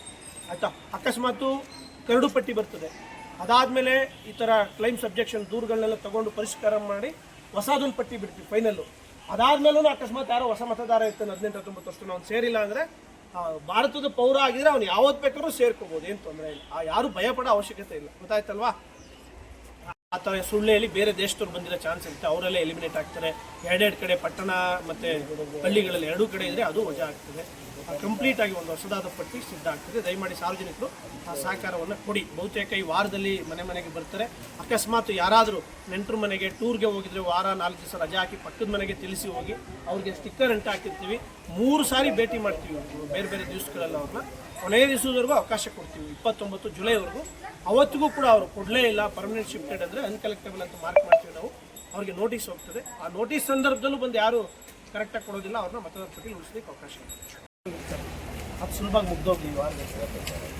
S2: ಆಯಿತಾ. ಅಕಸ್ಮಾತು ಕರಡು ಪಟ್ಟಿ ಬರ್ತದೆ, ಅದಾದಮೇಲೆ ಈ ಥರ ಕ್ಲೈಮ್ ಸಬ್ಜೆಕ್ಷನ್ ದೂರುಗಳನ್ನೆಲ್ಲ ತೊಗೊಂಡು ಪರಿಷ್ಕಾರ ಮಾಡಿ ಹೊಸದೊಂದು ಪಟ್ಟಿ ಬಿಡ್ತೀವಿ ಫೈನಲ್ಲು. ಅದಾದಮೇಲೂ ಅಕಸ್ಮಾತ್ ಯಾರೋ ಹೊಸ ಮತದಾರ ಇರ್ತಾನೆ 18-19 ವರ್ಷ, ಅವ್ನು ಸೇರಿಲ್ಲ ಅಂದರೆ ಭಾರತದ ಪೌರ ಆಗಿದ್ರೆ ಅವ್ನು ಯಾವತ್ತು ಬೇಕಾದ್ರೂ ಸೇರ್ಕೋಬೋದು, ಏನು ತೊಂದರೆ ಇಲ್ಲ. ಯಾರು ಭಯಪಡೋ ಅವಶ್ಯಕತೆ ಇಲ್ಲ, ಗೊತ್ತಾಯ್ತಲ್ವಾ. ಆ ಥರ ಸುಳ್ಳೆಯಲ್ಲಿ ಬೇರೆ ದೇಶದವ್ರು ಬಂದಿರೋ ಚಾನ್ಸ್ ಇರುತ್ತೆ, ಅವರೆಲ್ಲ ಎಲಿಮಿನೇಟ್ ಆಗ್ತಾರೆ. ಎರಡೆರಡು ಕಡೆ ಪಟ್ಟಣ ಮತ್ತು ಹಳ್ಳಿಗಳಲ್ಲಿ ಎರಡೂ ಕಡೆ ಇದ್ದರೆ ಅದು ವಜಾ ಆಗ್ತದೆ. ಕಂಪ್ಲೀಟಾಗಿ ಒಂದು ಹೊಸದಾದ ಪಟ್ಟಿ ಸಿದ್ಧ ಆಗ್ತದೆ. ದಯಮಾಡಿ ಸಾರ್ವಜನಿಕರು ಆ ಸಹಕಾರವನ್ನು ಕೊಡಿ. ಬಹುತೇಕ ಈ ವಾರದಲ್ಲಿ ಮನೆಗೆ ಬರ್ತಾರೆ. ಅಕಸ್ಮಾತ್ ಯಾರಾದರೂ ನೆಂಟರು ಮನೆಗೆ ಟೂರ್ಗೆ ಹೋಗಿದ್ರೆ ವಾರ 4 ದಿವಸ ರಜೆ ಹಾಕಿ ಪಕ್ಕದ ಮನೆಗೆ ತಿಳಿಸಿ ಹೋಗಿ ಅವ್ರಿಗೆ ಸ್ಟಿಕ್ಕರ್ ಅಂಟ ಹಾಕಿರ್ತೀವಿ. 3 ಸಾರಿ ಭೇಟಿ ಮಾಡ್ತೀವಿ ಬೇರೆ ಬೇರೆ ದಿವಸಗಳಲ್ಲಿ. ಅವ್ರನ್ನ ಕೊನೆಯ ದಿವಸದವರೆಗೂ ಅವಕಾಶ ಕೊಡ್ತೀವಿ, 29 ಜುಲೈವರೆಗೂ. ಅವತ್ತಿಗೂ ಕೂಡ ಅವರು ಕೊಡಲೇ ಇಲ್ಲ, ಪರ್ಮನೆಂಟ್ ಶಿಫ್ಟೆಡ್ ಅಂದರೆ ಅನ್ಕಲೆಕ್ಟಬಲ್ ಅಂತ ಮಾರ್ಕ್ ಮಾಡ್ತೀವಿ ನಾವು. ಅವ್ರಿಗೆ ನೋಟಿಸ್ ಹೋಗ್ತದೆ. ಆ ನೋಟಿಸ್ ಸಂದರ್ಭದಲ್ಲೂ ಬಂದು ಯಾರು ಕರೆಕ್ಟಾಗಿ ಕೊಡೋದಿಲ್ಲ, ಅವ್ರನ್ನ ಮತದಾರ ಪಟ್ಟಿಯಲ್ಲಿ ಉಳಿಸ್ಲಿಕ್ಕೆ ಅವಕಾಶ ಇದೆ. ಅದು ಸುಲಭವಾಗಿ ಮುಗ್ದೋಗ್ಲಿ ಈ ವಾರದಲ್ಲಿ,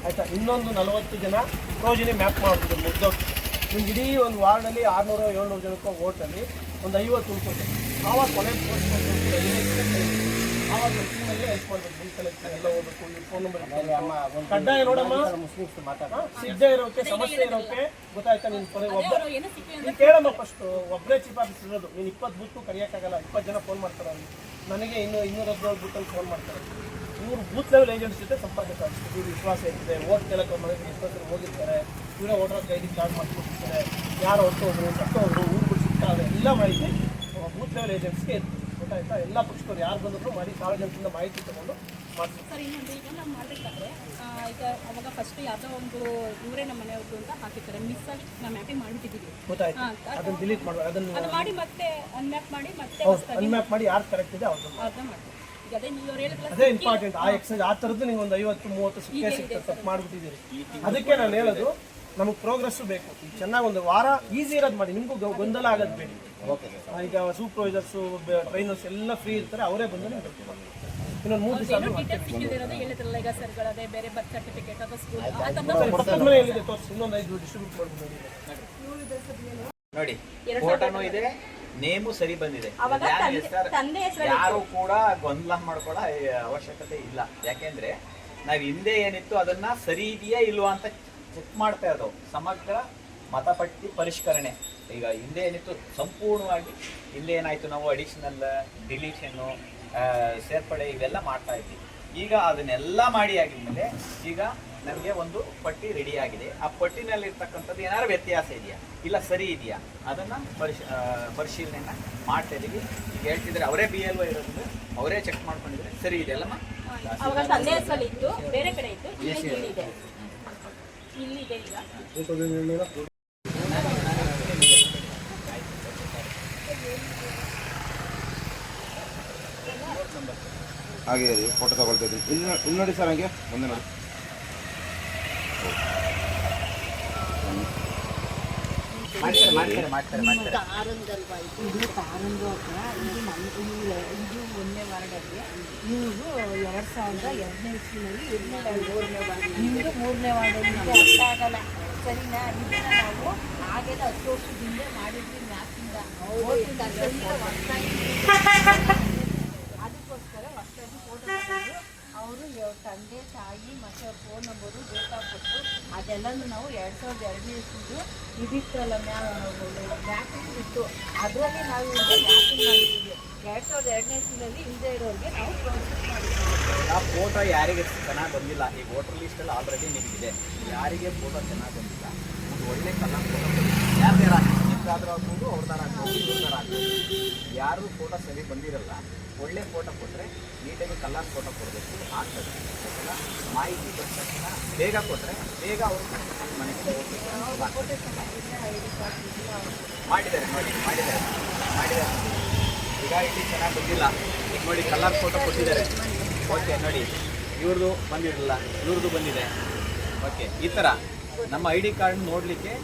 S2: ಆಯಿತಾ. ಇನ್ನೊಂದು 40 ಜನ ಪ್ರೋಜನಿ ಮ್ಯಾಪ್ ಮಾಡಿದ್ರು ಮುಗ್ದೋಗ್ತದೆ. ನಿಮ್ಗೆ ಇಡೀ ಒಂದು ವಾರ್ಡಲ್ಲಿ 600-700 ಜನಕ್ಕೆ ಓಟಲ್ಲಿ ಒಂದು 50 ಉಳ್ಕೊತೆ. ಆವಾಗ ಕೊನೆ ಪೋಸ್ಟ್ ಆವಾಗ ಟೀಮಲ್ಲಿ ಹೆಲ್ಪ್ ಮಾಡಬೇಕು. ಬಿಲ್ ಕಲೆಕ್ಷನ್ ಎಲ್ಲ ಹೋಗ್ಬೇಕು. ಈ ಫೋನ್ ನಂಬರ್ ಕಡ್ಡಾಯ ನೋಡಮ್ಮ, ಸಿದ್ಧ ಇರೋಕೆ, ಸಮಸ್ಯೆ ಇರೋಕೆ, ಗೊತ್ತಾಯ್ತಾ. ನೀನು ನೀನು ಕೇಳಮ್ಮ ಫಸ್ಟು. ಒಬ್ಬರೇ ಚೀಫ್ ಆಫೀಸರ್ ಇರೋದು, ನೀನು 20 ಬೂತು ಕರೆಯೋಕ್ಕಾಗಲ್ಲ. 20 ಜನ ಫೋನ್ ಮಾಡ್ತಾರೆ ಅವ್ರಿಗೆ. ನನಗೆ 217 ಬೂತಲ್ಲಿ ಫೋನ್ ಮಾಡ್ತಾರೆ. ಇವರು ಬೂತ್ ಲೆವೆಲ್ ಏಜೆಂಟ್ಸ್ ಜೊತೆ ಸಂಪರ್ಕ ಸಾಧಿಸ್ತಾರೆ. ಇವ್ರು ವಿಶ್ವಾಸ ಇರ್ತದೆ. ಓಟ್ ಕೇಳಕ್ಕೆ ಮನೆಗೆ ಇಷ್ಟೊತ್ತರು ಹೋಗಿರ್ತಾರೆ. ಇವರೇ ವೋಟರ್ ಐಡಿ ಕಾರ್ಡ್ ಮಾಡ್ಕೊಟ್ಟಿರ್ತಾರೆ. ಯಾರು ಹೊರಟೋದ್ರು, ಸತ್ತೋದ್ರು, ಊರುಗಳು ಸಿಗ್ತಾರೆ, ಎಲ್ಲ ಮಾಹಿತಿ ಬೂತ್ ಲೆವೆಲ್ ಏಜೆಂಟ್ಸ್ಗೆ ಇರ್ತದೆ, ಗೊತ್ತಾಯ್ತಾ. ಎಲ್ಲ ಪಕ್ಷದವ್ರು ಯಾರು ಬಂದರೂ ಮಾಡಿ ಸಾರ್ವಜನಿಕರಿಂದ ಮಾಹಿತಿ ತಗೊಂಡು ಮಾಡ್ತಾರೆ.
S5: ಸರ್ ಇನ್ನೊಂದು, ಈಗ ನಾವು ಮಾಡಬೇಕಾದ್ರೆ ಈಗ ಅವಾಗ ಫಸ್ಟ್ ಯಾವುದೋ ಒಂದು ಇವರೇ ನಮ್ಮ ಮನೆಯವ್ರದ್ದು ಅಂತ ಹಾಕಿರ್ತಾರೆ, ಮಿಸ್ ಆಗಿ ನಾವು ಮ್ಯಾಪಿಂಗ್ ಮಾಡಿಬಿಟ್ಟಿದ್ದೀವಿ,
S2: ಗೊತ್ತಾಯ್ತು. ಅದನ್ನು ಡಿಲೀಟ್ ಮಾಡಿ, ಅದನ್ನು
S5: ಮಾಡಿ ಮತ್ತೆ ಅನ್ಮ್ಯಾಪ್ ಮಾಡಿ ಮತ್ತೆ
S2: ಅನ್ಮ್ಯಾಪ್ ಮಾಡಿ ಯಾರು ಕರೆಕ್ಟ್ ಇದೆ ಅವ್ರನ್ನ
S5: ಅರ್ಧ ಮಾಡ್ತೀವಿ. ಈಗ ಅದೇ ನೀವು ಹೇಳಿದ್ರಲ್ಲ,
S2: ಅದೇ ಇಂಪಾರ್ಟೆಂಟ್. ಆ ಎಕ್ಸೈಸ್ ಆ ಥರದ್ದು ನೀವು ಒಂದು 50-30 ಸಿಗ್ತದೆ. ತಪ್ಪು ಮಾಡಿಬಿಟ್ಟಿದ್ದೀರಿ. ಅದಕ್ಕೆ ನಾನು ಹೇಳೋದು, ನಮಗೆ ಪ್ರೋಗ್ರೆಸ್ಸು ಬೇಕು. ಚೆನ್ನಾಗಿ ಒಂದು ವಾರ ಈಸಿ ಇರೋದು ಮಾಡಿ, ನಿಮಗೂ ಗೊಂದಲ ಆಗೋದು ಬೇಡಿ. ಈಗ ಸೂಪರ್ವೈಸರ್ಸು, ಟ್ರೈನರ್ಸ್ ಎಲ್ಲ ಫ್ರೀ ಇರ್ತಾರೆ, ಅವರೇ ಬಂದು ನೀವು ಇನ್ನೊಂದು 3 ದಿವಸ
S5: ಹೇಳಿದ್ರಲ್ಲ ಈಗ ಸರ್ಗಳದೇ ಬೇರೆ ಬರ್ತ್ ಸರ್ಟಿಫಿಕೇಟ್ ಅಥವಾ ಸ್ಕೂಲ್
S2: ಪಕ್ಕದ ಮನೆ ಎಲ್ಲಿದೆ ತೋರಿಸಿ, ಇನ್ನೊಂದು 5 ಡಿಸ್ಟ್ರಿಬ್ಯೂಟ್ ಮಾಡ್ಬೋದು
S3: ನೋಡಿ. ಫೋಟೋನು ಇದೆ, ನೇಮು ಸರಿ ಬಂದಿದೆ. ಯಾರು ಕೂಡ ಗೊಂದಲ ಮಾಡ್ಕೊಳ್ಳೋ ಅವಶ್ಯಕತೆ ಇಲ್ಲ. ಯಾಕೆಂದ್ರೆ ನಾವ್ ಹಿಂದೆ ಏನಿತ್ತು ಅದನ್ನ ಸರಿ ಇದೆಯಾ ಇಲ್ವಾ ಅಂತ ಚೆಕ್ ಮಾಡ್ತಾ ಇರೋದು. ಸಮಗ್ರ ಮತಪಟ್ಟಿ ಪರಿಷ್ಕರಣೆ. ಈಗ ಹಿಂದೆ ಏನಿತ್ತು ಸಂಪೂರ್ಣವಾಗಿ, ಹಿಂದೆ ಏನಾಯ್ತು, ನಾವು ಅಡಿಷನಲ್, ಡಿಲೀಷನ್ನು, ಸೇರ್ಪಡೆ ಇವೆಲ್ಲ ಮಾಡ್ತಾ ಇದ್ವಿ. ಈಗ ಅದನ್ನೆಲ್ಲ ಮಾಡಿ ಆಗಿದ್ಮೇಲೆ ಈಗ ನಮಗೆ ಒಂದು ಪಟ್ಟಿ ರೆಡಿ ಆಗಿದೆ. ಆ ಪಟ್ಟಿನಲ್ಲಿ ಇರ್ತಕ್ಕಂಥದ್ದು ಏನಾದ್ರು ವ್ಯತ್ಯಾಸ ಇದೆಯಾ, ಇಲ್ಲ ಸರಿ ಇದೆಯಾ, ಅದನ್ನು ಪರಿಶೀಲನೆಯನ್ನು ಮಾಡ್ತಾ ಇದ್ದೀವಿ. ಈಗ ಹೇಳ್ತಿದ್ರೆ ಅವರೇ BLO ಇರೋದು, ಅವರೇ ಚೆಕ್ ಮಾಡ್ಕೊಂಡಿದ್ರೆ ಸರಿ ಇದೆ ಅಲ್ಲಮ್ಮ.
S5: ಅವಾಗ ತಂದೆ ಹೆಸರಲ್ಲಿ ಇತ್ತು, ಬೇರೆ ಕಡೆ ಇತ್ತು, ಇಲ್ಲಿದೆ ಈಗ.
S6: ಹಾಗೆ ಫೋಟೋ ತಗೊಳ್ತಾ ಇದ್ದೀನಿ. ಇಲ್ಲಿ ನೋಡಿ ಸರ್, ಹಾಗೆ ಮುಂದೆ ನೋಡಿ.
S3: ಮಾಡ್ತಾರೆ.
S7: ಇದು ಕಾರಂದು ಹತ್ರ, ಇದು ಒಂದನೇ ವಾರ್ಡಲ್ಲಿ, ಇವ್ರು 2012 ಇಸ್ವಿನಲ್ಲಿ ಇವ್ರು 3ನೇ ವಾರ್ಡಲ್ಲಿ. ಅರ್ಥ ಆಗಲ್ಲ, ಸರಿನಾ. ಇದನ್ನ ನಾವು ಹಾಗೆಲ್ಲ 10 ವರ್ಷದಿಂದ ಮಾಡಿದ್ವಿ ಮ್ಯಾಪಿಂದ. ಅದಕ್ಕೋಸ್ಕರ ಹೊಸದಾಗಿ ಫೋಟೋ ತಗೊಂಡು ಅವರು ತಂದೆ ತಾಯಿ ಮತ್ತು phone number, date of birth ಅದೆಲ್ಲನೂ ನಾವು 2002ನೇ ಇಸ್ವಿದು ಇದಿತ್ತಲ್ಲ ಮ್ಯಾಪಿಂಗ್ ಇತ್ತು, ಅದರಲ್ಲಿ ನಾವು ಮ್ಯಾಪಿಂಗ್ ಮಾಡಿದ್ದೀವಿ. 2002ನೇ ಇಸ್ವಿನಲ್ಲಿ ಇಲ್ಲದೆ ಇರೋರಿಗೆ ನಾವು ಪ್ರೋಸೆಸ್ ಮಾಡಿದ್ದೀವಿ.
S3: ಆ ಫೋಟೋ ಯಾರಿಗೆ ಚೆನ್ನಾಗಿ ಬಂದಿಲ್ಲ, ಈ ವೋಟರ್ ಲಿಸ್ಟಲ್ಲಿ ಆಲ್ರೆಡಿ ನಿಮಗಿದೆ. ಯಾರಿಗೆ ಫೋಟೋ ಚೆನ್ನಾಗಿ ಬಂದಿಲ್ಲ, ಒಂದು ಒಳ್ಳೆ ಕಲರ್ ಫೋಟೋ ಯಾರು ನಿಮ್ದಾದ್ರೂ ಆಗ್ಬೋದು, ಅವ್ರದ್ದಾರ ಆಗ್ಬೋದು, ಇವ್ರದ್ದಾರ ಆಗ್ಬೋದು. ಯಾರು ಫೋಟೋ ಸರಿ ಬಂದಿರಲ್ಲ, ಒಳ್ಳೆ ಫೋಟೋ ಕೊಟ್ಟರೆ ನೀಟಾಗಿ ಕಲರ್ ಫೋಟೋ ಕೊಡಬೇಕು, ಆಗ್ತದೆ. ಓಕೆನಾ? ಮಾಹಿತಿ ಕೊಟ್ಟ ತಕ್ಷಣ ಬೇಗ ಕೊಟ್ಟರೆ ಬೇಗ ಅವರು ಮನೆಗೆ ಮಾಡಿದ್ದಾರೆ ನೋಡಿ, ಮಾಡಿದ್ದಾರೆ. ಈಗ ಇಲ್ಲಿ ಚೆನ್ನಾಗಿ ಬಂದಿಲ್ಲ, ಈಗ ನೋಡಿ ಕಲರ್ ಫೋಟೋ ಕೊಟ್ಟಿದ್ದಾರೆ. ಓಕೆ ನೋಡಿ, ಇವ್ರದ್ದು ಬಂದಿರಲಿಲ್ಲ, ಇವ್ರದ್ದು ಬಂದಿದೆ. ಓಕೆ, ಈ ಥರ ನಮ್ಮ ಐ ಡಿ ಕಾರ್ಡ್ ನೋಡಲಿಕ್ಕೆ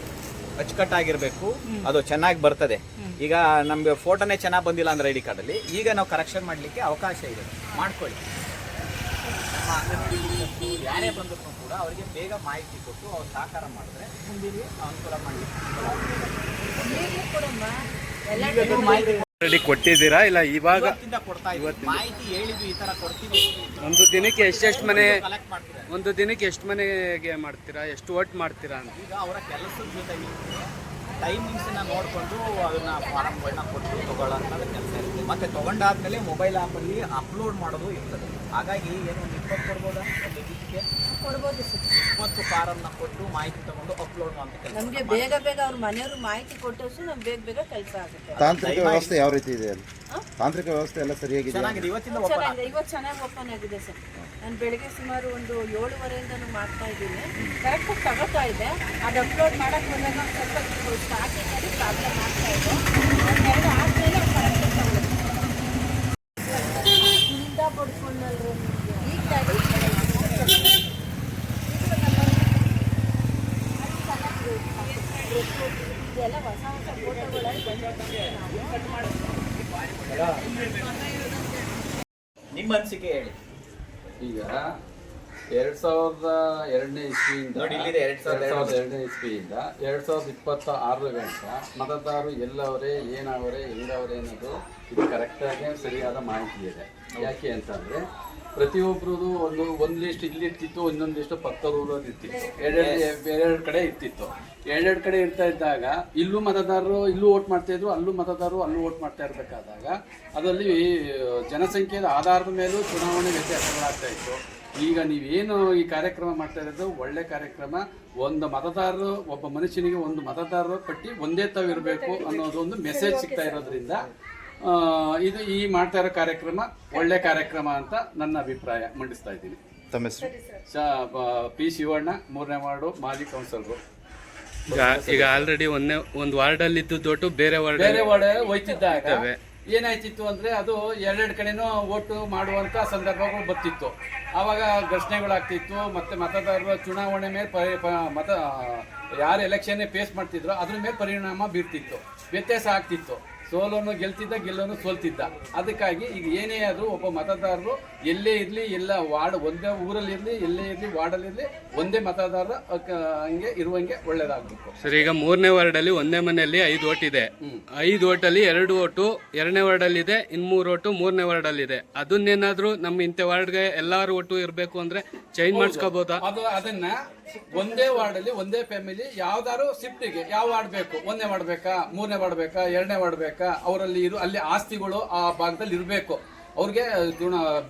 S3: ಅಚ್ಚುಕಟ್ಟಾಗಿರಬೇಕು, ಅದು ಚೆನ್ನಾಗಿ ಬರ್ತದೆ. ಈಗ ನಮಗೆ ಫೋಟೋನೇ ಚೆನ್ನಾಗಿ ಬಂದಿಲ್ಲ ಅಂದರೆ ಐ ಡಿ ಕಾರ್ಡಲ್ಲಿ, ಈಗ ನಾವು ಕರೆಕ್ಷನ್ ಮಾಡಲಿಕ್ಕೆ ಅವಕಾಶ ಇದೆ, ಮಾಡ್ಕೊಳ್ಳಿ. ನಮ್ಮ ಅಂಗನವಾಡಿ ಯಾರೇ ಬಂದರೂ ಕೂಡ ಅವರಿಗೆ ಬೇಗ ಮಾಹಿತಿ ಕೊಟ್ಟು ಅವ್ರು ಸಹಕಾರ ಮಾಡಿದ್ರೆ ಮುಂದಿನ ಅನುಕೂಲ
S1: ಆಲ್ರೆಡಿ ಕೊಟ್ಟಿದ್ದೀರಾ ಇಲ್ಲ ಇವಾಗ
S3: ಕೊಡ್ತಾ ಇದ್ದೀವಿ. ಮಾಹಿತಿ ಹೇಳಿದ್ವಿ ಈ ಥರ ಕೊಡ್ತೀವಿ.
S1: ಒಂದು ದಿನಕ್ಕೆ ಎಷ್ಟೆಷ್ಟು ಮನೆ,
S3: ಕಲೆಕ್ಟ್ ಮಾಡ್ತಾರೆ.
S1: ಒಂದು ದಿನಕ್ಕೆ ಎಷ್ಟು ಮನೆಗೆ ಮಾಡ್ತೀರಾ, ಎಷ್ಟು ಒಟ್ಟು ಮಾಡ್ತೀರಾ ಅಂತ?
S3: ಈಗ ಅವರ ಕೆಲಸದ ಜೊತೆಗೆ ಟೈಮಿಂಗ್ಸನ್ನ ನೋಡಿಕೊಂಡು ಅದನ್ನು ಫಾರಮ್ಗಳನ್ನ ಕೊಟ್ಟು ತೊಗೊಳ್ಳೋಂಥದ್ದು ಕೆಲಸ ಇರುತ್ತೆ. ಮತ್ತು ತೊಗೊಂಡಾದ್ಮೇಲೆ ಮೊಬೈಲ್ ಆ್ಯಪಲ್ಲಿ ಅಪ್ಲೋಡ್ ಮಾಡೋದು ಇರ್ತದೆ. ಹಾಗಾಗಿ ಏನು ಒಂದು 20 ಕೊಡ್ಬೋದಾ ಒಂದು ದಿನಕ್ಕೆ?
S7: ಕೊಡ್ಬೋದು ಸರ್.
S3: 20 ಫಾರಮ್ನ ಕೊಟ್ಟು ಮಾಹಿತಿ ತೊಗೊಂಡು ಅಪ್ಲೋಡ್ ಮಾಡುವಂಥ ಕೆಲಸ.
S7: ನಮಗೆ ಬೇಗ ಅವ್ರ ಮನೆಯವರು ಮಾಹಿತಿ ಕೊಟ್ಟಷ್ಟು ನಮ್ಗೆ ಬೇಗ ಕೆಲಸ ಆಗುತ್ತೆ.
S6: ತಾಂತ್ರಿಕ ವ್ಯವಸ್ಥೆ ಯಾವ ರೀತಿ ಇದೆ ಅಲ್ಲಿ? ತಾಂತ್ರಿಕ ವ್ಯವಸ್ಥೆ ಎಲ್ಲ ಸರಿಯಾಗಿದೆ?
S3: ಚೆನ್ನಾಗಿದೆ, ಇವತ್ತಿಂದ
S7: ಚೆನ್ನಾಗಿದೆ, ಇವತ್ತು ಚೆನ್ನಾಗಿ ಓಪನ್ ಆಗಿದೆ ಸರ್. ನಾನು ಬೆಳಗ್ಗೆ ಸುಮಾರು ಒಂದು 7:30 ಮಾಡ್ತಾ ಇದ್ದೀನಿ. ಕರೆಕ್ಟಾಗಿ ತಗೋತಾ ಇದೆ. ಅದು ಅಪ್ಲೋಡ್ ಮಾಡೋಕ್ಕೆ ಬಂದಾಗ ಸ್ವಲ್ಪ ಸ್ಟಾರ್ಟಿಂಗಲ್ಲಿ ಪ್ರಾಬ್ಲಮ್ ಆಗ್ತಾ ಇದೆ. ಒಂದೆರಡು ಆದಮೇಲೆ ಕರೆಕ್ಟಾಗಿ ತಗೊಳ್ಳಿ. ಹಿಂದ ಬಡ್ಕೊಂಡಲ್ರಿ ಈಗ ಇದೆಲ್ಲ ಹೊಸ ಫೋಟೋಗಳಲ್ಲಿ
S3: ನಿಮ್ಮ ಅನಿಸಿಕೆ ಹೇಳಿ.
S8: ಈಗ 2002ನೇ ಇಸ್ವಿಯಿಂದ
S3: ನೋಡಿ, ಇಲ್ಲಿದೆ
S8: 2002ನೇ ಇಸ್ವಿಯಿಂದ 2026 ಗಂಟ ಮತದಾರರು ಎಲ್ಲವರೇ, ಏನಾವರೇ, ಹೆಂಗವರೇ ಅನ್ನೋದು ಇದು ಕರೆಕ್ಟಾಗಿ ಸರಿಯಾದ ಮಾಹಿತಿ ಇದೆ. ಯಾಕೆ ಅಂತಂದರೆ ಪ್ರತಿಯೊಬ್ಬರದು ಒಂದು ಲಿಸ್ಟ್ ಇಲ್ಲಿರ್ತಿತ್ತು, ಇನ್ನೊಂದು ಲಿಸ್ಟ್ ಪಕ್ಕದೂರಲ್ಲಿ ಇರ್ತಿತ್ತು, ಎರಡೆರಡು ಕಡೆ ಇರ್ತಿತ್ತು. ಎರಡೆರಡು ಕಡೆ ಇರ್ತಾ ಇದ್ದಾಗ ಇಲ್ಲೂ ಮತದಾರರು ಇಲ್ಲೂ ವೋಟ್ ಮಾಡ್ತಾಯಿದ್ರು, ಅಲ್ಲೂ ಮತದಾರರು ಅಲ್ಲೂ ವೋಟ್ ಮಾಡ್ತಾ ಇರಬೇಕಾದಾಗ ಅದರಲ್ಲಿ ಜನಸಂಖ್ಯೆಯ ಆಧಾರದ ಮೇಲೂ ಚುನಾವಣೆ ವ್ಯತ್ಯಾಸಗಳಾಗ್ತಾ ಇತ್ತು. ಈಗ ನೀವೇನು ಈ ಕಾರ್ಯಕ್ರಮ ಮಾಡ್ತಾ ಇರೋದು ಒಳ್ಳೆ ಕಾರ್ಯಕ್ರಮ. ಒಂದು ಮತದಾರರು, ಒಬ್ಬ ಮನುಷ್ಯನಿಗೆ ಒಂದು ಮತದಾರರ ಪಟ್ಟಿ ಒಂದೇ ತಾವಿರಬೇಕು ಅನ್ನೋದೊಂದು ಮೆಸೇಜ್ ಸಿಗ್ತಾ ಇರೋದ್ರಿಂದ ಇದು ಈ ಮಾಡ್ತಾ ಇರೋ ಕಾರ್ಯಕ್ರಮ ಒಳ್ಳೆ ಕಾರ್ಯಕ್ರಮ ಅಂತ ನನ್ನ ಅಭಿಪ್ರಾಯ ಮಂಡಿಸ್ತಾ ಇದ್ದೀನಿ.
S6: ತಮ್ಮ ಹೆಸರು?
S8: ಪಿ ಶಿವಣ್ಣ, 3ನೇ ವಾರ್ಡು ಮಾಜಿ ಕೌನ್ಸಿಲರು.
S1: ಈಗ ಆಲ್ರೆಡಿ ಒಂದು ವಾರ್ಡಲ್ಲಿ ಇದ್ದು ಬೇರೆ ವಾರ್ಡ್
S8: ಹೋಯ್ತಿದ್ದಾಗ ಏನಾಯ್ತಿತ್ತು ಅಂದ್ರೆ ಅದು ಎರಡೆರಡು ಕಡೆನೂ ಓಟು ಮಾಡುವಂತ ಸಂದರ್ಭಗಳು ಬರ್ತಿತ್ತು. ಆವಾಗ ಘರ್ಷಣೆಗಳಾಗ್ತಿತ್ತು. ಮತ್ತೆ ಮತದಾರರ ಚುನಾವಣೆ ಮೇಲೆ ಯಾರು ಎಲೆಕ್ಷನ್ ಫೇಸ್ ಮಾಡ್ತಿದ್ರು ಅದ್ರ ಮೇಲೆ ಪರಿಣಾಮ ಬೀರ್ತಿತ್ತು, ವ್ಯತ್ಯಾಸ ಆಗ್ತಿತ್ತು. ಸೋಲೋನು ಗೆಲ್ತಿದ್ದ, ಗೆಲ್ಲೋನು ಸೋಲ್ತಿದ್ದ. ಅದಕ್ಕಾಗಿ ಈಗ ಏನೇ ಆದರೂ ಒಬ್ಬ ಮತದಾರರು ಎಲ್ಲೇ ಇರಲಿ, ಎಲ್ಲ ವಾರ್ಡ್ ಒಂದೇ ಊರಲ್ಲಿ ಇರಲಿ, ಎಲ್ಲೇ ಇರಲಿ, ವಾರ್ಡಲ್ಲಿರಲಿ, ಒಂದೇ ಮತದಾರರ ಹಂಗೆ ಇರುವಂಗೆ ಒಳ್ಳೇದಾಗಬೇಕು.
S1: ಸರ್, ಈಗ 3ನೇ ವಾರ್ಡಲ್ಲಿ ಒಂದೇ ಮನೆಯಲ್ಲಿ 5 ಓಟ್ ಇದೆ. 5 ಓಟಲ್ಲಿ 2 ಓಟು 2ನೇ ವಾರ್ಡಲ್ಲಿ ಇದೆ, ಇನ್ನು 3 ಓಟು 3ನೇ ವಾರ್ಡಲ್ಲಿ ಇದೆ. ಅದನ್ನೇನಾದ್ರೂ ನಮ್ಮ ಇಂಥ ವಾರ್ಡ್ಗೆ ಎಲ್ಲಾರು ಒಟ್ಟು ಇರಬೇಕು ಅಂದ್ರೆ ಚೇಂಜ್ ಮಾಡಿಸ್ಕೋಬಹುದಾ?
S8: ಅದನ್ನ ಒಂದೇ ವಾರ್ಡಲ್ಲಿ ಒಂದೇ ಫ್ಯಾಮಿಲಿ ಯಾವ್ದಾದ್ರು ಶಿಫ್ಟಿಗೆ ಯಾವ ವಾರ್ಡ್ ಬೇಕು, 1ನೇ ವಾರ್ಡ್ ಬೇಕಾ, 3ನೇ ವಾರ್ಡ್ ಬೇಕಾ, 2ನೇ ವಾರ್ಡ್ ಬೇಕಾ, ಅವರಲ್ಲಿ ಅಲ್ಲಿ ಆಸ್ತಿಗಳು ಆ ಭಾಗದಲ್ಲಿ ಇರಬೇಕು. ಅವ್ರಿಗೆ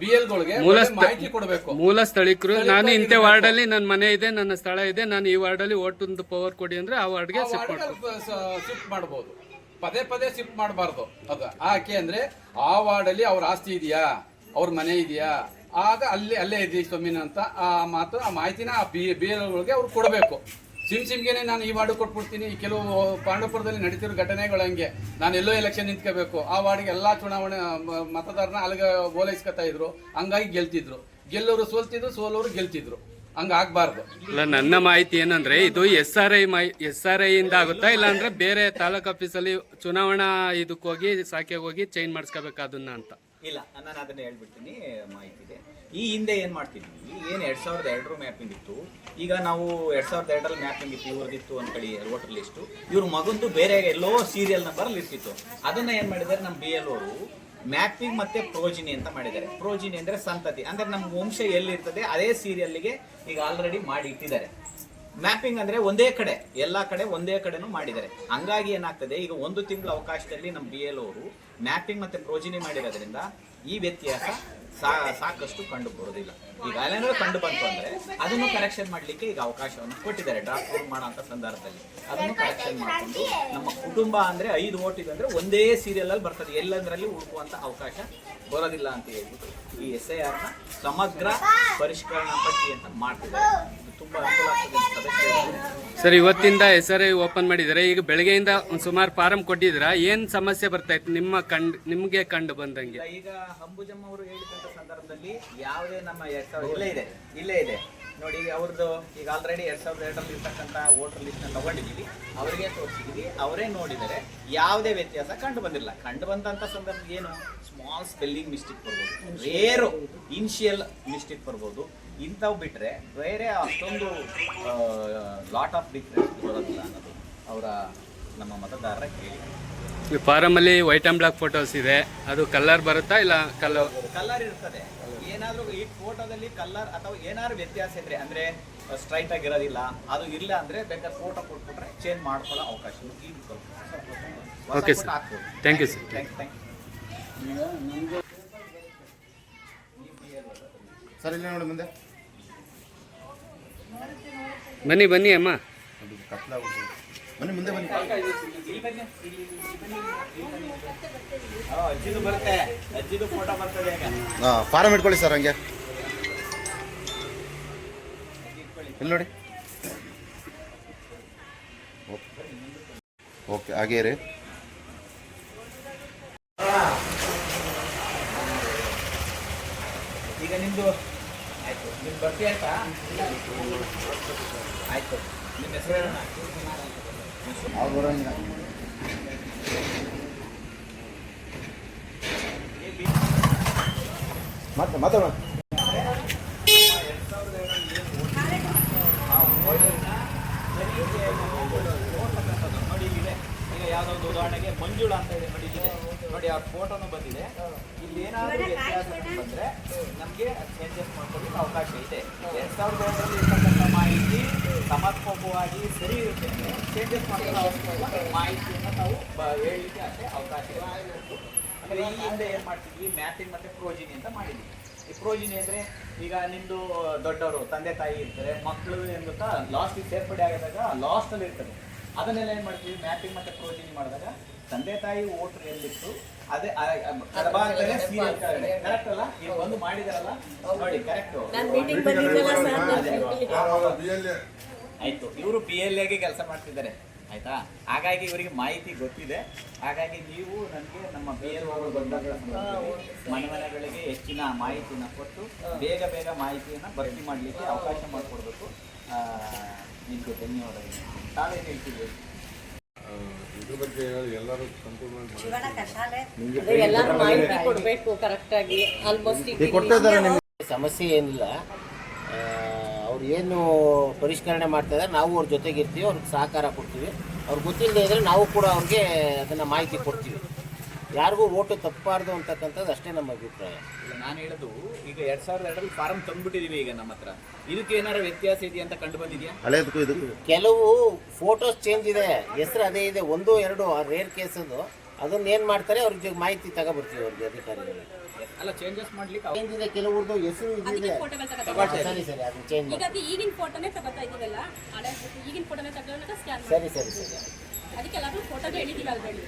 S8: BL ಗಳಿಗೆ ಮಾಹಿತಿ ಕೊಡಬೇಕು.
S1: ಮೂಲ ಸ್ಥಳೀಕರು ನಾನು ಇಂಥ ವಾರ್ಡಲ್ಲಿ ನನ್ನ ಮನೆ ಇದೆ, ನನ್ನ ಸ್ಥಳ ಇದೆ, ನಾನು ಈ ವಾರ್ಡಲ್ಲಿ ಓಟೊಂದು ಪವರ್ ಕೊಡಿ ಅಂದ್ರೆ ಆ ವಾರ್ಡ್ಗೆ
S8: ಶಿಫ್ಟ್ ಮಾಡಬಹುದು. ಪದೇ ಪದೇ ಶಿಫ್ಟ್ ಮಾಡಬಾರ್ದು. ಅದು ಯಾಕೆ ಅಂದ್ರೆ ಆ ವಾರ್ಡಲ್ಲಿ ಅವ್ರ ಆಸ್ತಿ ಇದೆಯಾ, ಅವ್ರ ಮನೆ ಇದೆಯಾ, ಆಗ ಅಲ್ಲೇ ಇದೆ ಸ್ವಾಮಿನ ಅಂತ ಆ ಮಾಹಿತಿನ ಆ BL ಗಳಿಗೆ ಅವ್ರು ಕೊಡಬೇಕು. ಸಿಮ್ಗೆನೆ ನಾನು ಈ ವಾರ್ಡ್ ಕೊಟ್ಬಿಡ್ತೀನಿ. ಕೆಲವು ಪಾಂಡವಪುರದಲ್ಲಿ ನಡೀತಿರೋ ಘಟನೆಗಳು ಹಂಗೆ, ನಾನು ಎಲ್ಲೋ ಎಲೆಕ್ಷನ್ ನಿಂತ್ಕೋಬೇಕು, ಆ ವಾರ್ಡ್ಗೆ ಎಲ್ಲಾ ಚುನಾವಣೆ ಮತದಾರನ ಅಲ್ಲಿಗೆ ಓಲೈಸ್ಕೊತಾ ಇದ್ರು, ಹಂಗಾಗಿ ಗೆಲ್ತಿದ್ರು. ಗೆಲ್ಲೋರು ಸೋಲ್ತಿದ್ರು, ಸೋಲೋರು ಗೆಲ್ತಿದ್ರು. ಹಂಗಾಗಬಾರ್ದು.
S1: ಇಲ್ಲ, ನನ್ನ ಮಾಹಿತಿ ಏನಂದ್ರೆ ಇದು SRI ಇಂದ ಆಗುತ್ತಾ, ಇಲ್ಲ ಅಂದ್ರೆ ಬೇರೆ ತಾಲೂಕ್ ಆಫೀಸಲ್ಲಿ ಚುನಾವಣಾ ಇದಕ್ಕೆ ಹೋಗಿ ಸಾಕಿಗೆ ಹೋಗಿ ಚೇಂಜ್ ಮಾಡಿಸ್ಕೋಬೇಕು ಅದನ್ನ ಅಂತ?
S3: ಇಲ್ಲ, ನಾನು ಅದನ್ನ ಹೇಳ್ಬಿಡ್ತೀನಿ. ಮಾಹಿತಿ ಇದೆ. ಈ ಹಿಂದೆ ಏನ್ ಮಾಡ್ತಿದ್ವಿ, ಏನು 2002 ಮ್ಯಾಪಿಂಗ್ ಇತ್ತು. ಈಗ ನಾವು 2002 ಮ್ಯಾಪಿಂಗ್ ಇತ್ತು, ಇವ್ರದಿತ್ತು ಅನ್ಕಳಿ ವೋಟರ್ ಲಿಸ್ಟು. ಇವ್ರ ಮಗಂದು ಬೇರೆ ಎಲ್ಲೋ ಸೀರಿಯಲ್ ನಂಬರ್ ಲಿಸ್ಟ್ ಇತ್ತು. ಅದನ್ನ ಏನ್ ಮಾಡಿದ್ದಾರೆ ನಮ್ಮ BL ಅವರು ಮ್ಯಾಪಿಂಗ್ ಮತ್ತೆ ಪ್ರೋಜಿನಿ ಅಂತ ಮಾಡಿದ್ದಾರೆ. ಪ್ರೋಜಿನಿ ಅಂದ್ರೆ ಸಂತತಿ, ಅಂದ್ರೆ ನಮ್ಮ ವಂಶ ಎಲ್ಲಿರ್ತದೆ ಅದೇ ಸೀರಿಯಲ್ಗೆ ಈಗ ಆಲ್ರೆಡಿ ಮಾಡಿ ಇಟ್ಟಿದ್ದಾರೆ. ಮ್ಯಾಪಿಂಗ್ ಅಂದ್ರೆ ಒಂದೇ ಕಡೆ, ಎಲ್ಲಾ ಕಡೆ ಒಂದೇ ಕಡೆನೂ ಮಾಡಿದ್ದಾರೆ. ಹಂಗಾಗಿ ಏನಾಗ್ತದೆ, ಈಗ 1 ತಿಂಗಳ ಅವಕಾಶದಲ್ಲಿ ನಮ್ಮ BL ಅವರು ಮ್ಯಾಪಿಂಗ್ ಮತ್ತೆ ಪ್ರೋಜಿನಿ ಮಾಡಿರೋದ್ರಿಂದ ಈ ವ್ಯತ್ಯಾಸ ಸಾಕಷ್ಟು ಕಂಡು ಬರೋದಿಲ್ಲ. ಈಗ ಏನಾದರೂ ಕಂಡು ಬಂತು ಅಂದರೆ ಅದನ್ನು ಕರೆಕ್ಷನ್ ಮಾಡಲಿಕ್ಕೆ ಈಗ ಅವಕಾಶವನ್ನು ಕೊಟ್ಟಿದ್ದಾರೆ ಡ್ರಾಫ್ಟ್ ಮಾಡೋಂಥ ಸಂದರ್ಭದಲ್ಲಿ. ಅದನ್ನು ಕರೆಕ್ಷನ್ ಮಾಡಿಕೊಂಡು ನಮ್ಮ ಕುಟುಂಬ ಅಂದರೆ 5 ಓಟ್ ಇದೆ ಅಂದರೆ ಒಂದೇ ಸೀರಿಯಲಲ್ಲಿ ಬರ್ತದೆ, ಎಲ್ಲದರಲ್ಲಿ ಹುಡುಕುವಂಥ ಅವಕಾಶ ಬರೋದಿಲ್ಲ ಅಂತ ಹೇಳ್ಬಿಟ್ಟು ಈ SIRನ ಸಮಗ್ರ ಪರಿಷ್ಕರಣಾ ಪಟ್ಟಿ ಅಂತ ಮಾಡ್ತಿದ್ದಾರೆ. ಇದು ತುಂಬ ಅನುಕೂಲ ಆಗ್ತದೆ ಸದಸ್ಯರಿಗೆ.
S1: ಸರ್, ಇವತ್ತಿಂದ SRI ಓಪನ್ ಮಾಡಿದ್ದಾರೆ. ಈಗ ಬೆಳಗ್ಗೆಯಿಂದ ಒಂದು ಸುಮಾರು ಫಾರಂ ಕೊಟ್ಟಿದ್ದೀರಾ, ಏನು ಸಮಸ್ಯೆ ಬರ್ತಾ ಇತ್ತು ನಿಮಗೆ ಕಂಡು ಬಂದಂಗೆ?
S3: ಈಗ ಅಂಬುಜಮ್ಮ ಅವರು ಹೇಳಿದಂಥ ಸಂದರ್ಭದಲ್ಲಿ ಯಾವುದೇ ನಮ್ಮ 2000 ಇಲ್ಲೇ ಇದೆ ನೋಡಿ. ಈಗ ಅವ್ರದ್ದು ಈಗ ಆಲ್ರೆಡಿ 2002ರಲ್ಲಿ ಇರ್ತಕ್ಕಂಥ ವೋಟರ್ ಲಿಸ್ಟ್ನ ತಗೊಂಡಿದ್ದೀವಿ, ಅವರಿಗೆ ತೋರಿಸಿದ್ದೀವಿ, ಅವರೇ ನೋಡಿದರೆ ಯಾವುದೇ ವ್ಯತ್ಯಾಸ ಕಂಡು ಬಂದಿಲ್ಲ. ಕಂಡು ಬಂದಂಥ ಸಂದರ್ಭ ಏನು ಸ್ಮಾಲ್ ಸ್ಪೆಲ್ಲಿಂಗ್ ಮಿಸ್ಟೇಕ್ ಬರ್ಬೋದು, ರೇರು ಇನಿಷಿಯಲ್ ಮಿಸ್ಟೇಕ್ ಬರ್ಬೋದು. ಇಂಥವು ಬಿಟ್ಟರೆ ಬೇರೆ ಅಷ್ಟೊಂದು ಲಾಟ್ ಆಫ್ ಡಿಫ್ರೆನ್ಸ್ ಬರೋದಿಲ್ಲ ಅನ್ನೋದು ಅವರ ನಮ್ಮ ಮತದಾರರ ಕೇಳಿ.
S1: ಈ ಫಾರಮಲ್ಲಿ ವೈಟ್ ಆ್ಯಂಡ್ ಬ್ಲಾಕ್ ಫೋಟೋಸ್ ಇದೆ, ಅದು ಕಲರ್ ಬರುತ್ತಾ ಇಲ್ಲ
S3: ಕಲರ್ ಇರ್ತದೆ. ಏನಾದರೂ ಈ ಫೋಟೋದಲ್ಲಿ ಕಲರ್ ಅಥವಾ ಏನಾದ್ರು ವ್ಯತ್ಯಾಸ ಇದ್ರೆ ಅಂದರೆ ಸ್ಟ್ರೈಟ್ ಆಗಿರೋದಿಲ್ಲ, ಅದು ಇಲ್ಲ ಅಂದರೆ ಬೇಕಾದ್ರೆ ಫೋಟೋ ಕೊಟ್ಬಿಟ್ರೆ ಚೇಂಜ್ ಮಾಡ್ಕೊಳ್ಳೋ ಅವಕಾಶ
S1: okay sir, thank you sir.
S6: Sir ಇಲ್ಲ ನೋಡಿ ಮುಂದೆ
S1: ಬನ್ನಿ ಅಮ್ಮ.
S6: ಬನ್ನಿ ಮುಂದೆ ಬನ್ನಿ.
S3: ಅಜ್ಜಿದು ಬರುತ್ತೆ, ಅಜ್ಜಿದು ಫೋಟೋ ಬರ್ತದೆ.
S6: ಹಾಂ, ಫಾರಮ್ ಇಟ್ಕೊಳ್ಳಿ ಸರ್ ಹಂಗೆ. ಇಲ್ಲಿ ನೋಡಿ. ಓಕೆ, ಹಾಗೇ ರೀ.
S3: ಈಗ ನಿಮ್ಮದು ಆಯಿತು, ನಿಮ್ದು ಬರ್ತಿ ಆಯ್ತಾ? ಆಯಿತು, ನಿಮ್ಮ ಹೆಸರು ಹೇಳೋಣ.
S6: ಮಾತಾಡೋಣ.
S3: ನೋಡಿ ಇಲ್ಲಿದೆ. ಈಗ ಯಾವುದೋ ಒಂದು ಉದಾಹರಣೆಗೆ ಮಂಜುಳಾ ಅಂತ ಇದೆ ನೋಡಿ, ಇಲ್ಲಿದೆ ನೋಡಿ, ಅವ್ರ ಫೋಟೋನು ಬಂದಿದೆ. ಇಲ್ಲಿ ಏನಾದರೂ ವ್ಯತ್ಯಾಸ ಬಂದರೆ ನಮಗೆ ಚೇಂಜಸ್ ಮಾಡ್ಕೊಳ್ಳಿಕ್ಕೆ ಅವಕಾಶ ಇದೆ. 2002ರಲ್ಲಿ ಇರ್ತಕ್ಕಂಥ ಮಾಹಿತಿ ಸಮರ್ಪಕವಾಗಿ ಸರಿ ಇರುತ್ತೆ, ಚೇಂಜಸ್ ಮಾಡ್ಕೊಳ್ಳೋ ಅವಶ್ಯಕ ಮಾಹಿತಿಯನ್ನು ನಾವು ಹೇಳಲಿಕ್ಕೆ ಅಷ್ಟೇ ಅವಕಾಶ ಇದೆ. ಅಂದರೆ ಈ ಹಿಂದೆ ಏನು ಮಾಡ್ತಿದ್ವಿ, ಮ್ಯಾಪಿಂಗ್ ಮತ್ತು ಪ್ರೋಜಿನಿ ಅಂತ ಮಾಡಿದ್ವಿ. ಈ ಪ್ರೋಜಿನಿ ಅಂದರೆ ಈಗ ನಿಮ್ಮದು ದೊಡ್ಡವರು ತಂದೆ ತಾಯಿ ಇರ್ತಾರೆ, ಮಕ್ಕಳು ಏನು ಗೊತ್ತಾ ಲಾಸ್ಟಿಗೆ ಸೇರ್ಪಡೆ ಆಗಿದಾಗ ಲಾಸ್ಟಲ್ಲಿ ಇರ್ತದೆ. ಅದನ್ನೆಲ್ಲ ಏನು ಮಾಡ್ತೀವಿ, ಮ್ಯಾಪಿಂಗ್ ಮತ್ತು ಪ್ರೋಜಿನಿ ಮಾಡಿದಾಗ ತಂದೆ ತಾಯಿ ವೋಟ್ರ್ ಎಲ್ಲಿತ್ತು ಅದೇ ಕರೆಕ್ಟ್ ಅಲ್ಲ. ಈಗ ಒಂದು ಮಾಡಿದಾರಲ್ಲ ನೋಡಿ, ಕರೆಕ್ಟು ಆಯಿತು. ಇವರು PLAಗೆ ಕೆಲಸ ಮಾಡ್ತಿದ್ದಾರೆ ಆಯಿತಾ. ಹಾಗಾಗಿ ಇವರಿಗೆ ಮಾಹಿತಿ ಗೊತ್ತಿದೆ. ಹಾಗಾಗಿ ನೀವು ನನಗೆ ನಮ್ಮ PLO ಬಂದಾಗ ಮನೆಗಳಿಗೆ ಹೆಚ್ಚಿನ ಮಾಹಿತಿನ ಕೊಟ್ಟು ಬೇಗ ಮಾಹಿತಿಯನ್ನು ಭರ್ತಿ ಮಾಡಲಿಕ್ಕೆ ಅವಕಾಶ ಮಾಡಿಕೊಡ್ಬೇಕು. ನಿಮಗೆ ಧನ್ಯವಾದಗಳು. ತಾವೇನು ಹೇಳ್ತಿದ್ದೀವಿ?
S6: ಇದ್ರ ಬಗ್ಗೆ ಎಲ್ಲರೂ ಸಂಪೂರ್ಣ
S7: ಎಲ್ಲರೂ ಮಾಹಿತಿ ಕೊಡಬೇಕು ಕರೆಕ್ಟಾಗಿ. ಆಲ್ಮೋಸ್ಟ್
S4: ಸಮಸ್ಯೆ ಏನಿಲ್ಲ. ಅವ್ರು ಏನು ಪರಿಷ್ಕರಣೆ ಮಾಡ್ತಾರೆ ನಾವು ಅವ್ರ ಜೊತೆಗೆ ಇರ್ತೀವಿ, ಅವ್ರಿಗೆ ಸಹಕಾರ ಕೊಡ್ತೀವಿ. ಅವ್ರಿಗೆ ಗೊತ್ತಿಲ್ಲದೆ ಇದ್ದರೆ ನಾವು ಕೂಡ ಅವ್ರಿಗೆ ಅದನ್ನು ಮಾಹಿತಿ ಕೊಡ್ತೀವಿ. ಯಾರಿಗೂ ಓಟು ತಪ್ಪಬಾರ್ದು ಅಂತಕ್ಕಂಥದ್ದು ಅಷ್ಟೇ ನಮ್ಮ ಅಭಿಪ್ರಾಯ.
S3: ನಾನು ಹೇಳೋದು ಈಗ 2002ರಲ್ಲಿ ಫಾರಂ ತಂದ್ಬಿಟ್ಟಿದೀವಿ ಈಗ ನಮ್ಮ ಹತ್ರ. ಇದಕ್ಕೆ ಏನಾರು ವ್ಯತ್ಯಾಸ ಇದೆಯಾ ಅಂತ ಕಂಡು ಬಂದಿದೆಯಾ?
S6: ಹಳೆದಕ್ಕೂ ಇದಕ್ಕೂ
S4: ಕೆಲವು ಫೋಟೋಸ್ ಚೇಂಜ್ ಇದೆ, ಹೆಸರು ಅದೇ ಇದೆ, 1-2 ರೇರ್ ಕೇಸದು. ಅದನ್ನ ಏನು ಮಾಡ್ತಾರೆ ಅವ್ರಿಗೆ ಮಾಹಿತಿ ತಗೊಬರ್ತೀವಿ ಅವ್ರಿಗೆ ಅಧಿಕಾರಿಗಳಿಗೆ.
S3: ಅಲ್ಲ, ಚೇಂಜಸ್ ಮಾಡ್ಲಿಕ್ಕೆ
S4: ಚೇಂಜ್ ಇದೆ, ಕೆಲವ್ರದ್ದು ಹೆಸರು ಇದೆ. ಸರಿ ಸರಿ, ಅದನ್ನ ಚೇಂಜ್ ಮಾಡಿ.
S5: ಈಗಿನ ಫೋಟೋನೇ ತಗೋತಾ ಇದೀವಲ್ಲ, ಈಗಿನ ಫೋಟೋನೇ ತಗೊಂಡಾಗ ಸ್ಕ್ಯಾನ್
S4: ಸರಿ.
S5: ಅದಕ್ಕೆಲ್ಲರೂ ಫೋಟೋಗೆ ಹೇಳಿದೀವಿ ಆಲ್ರೆಡಿ.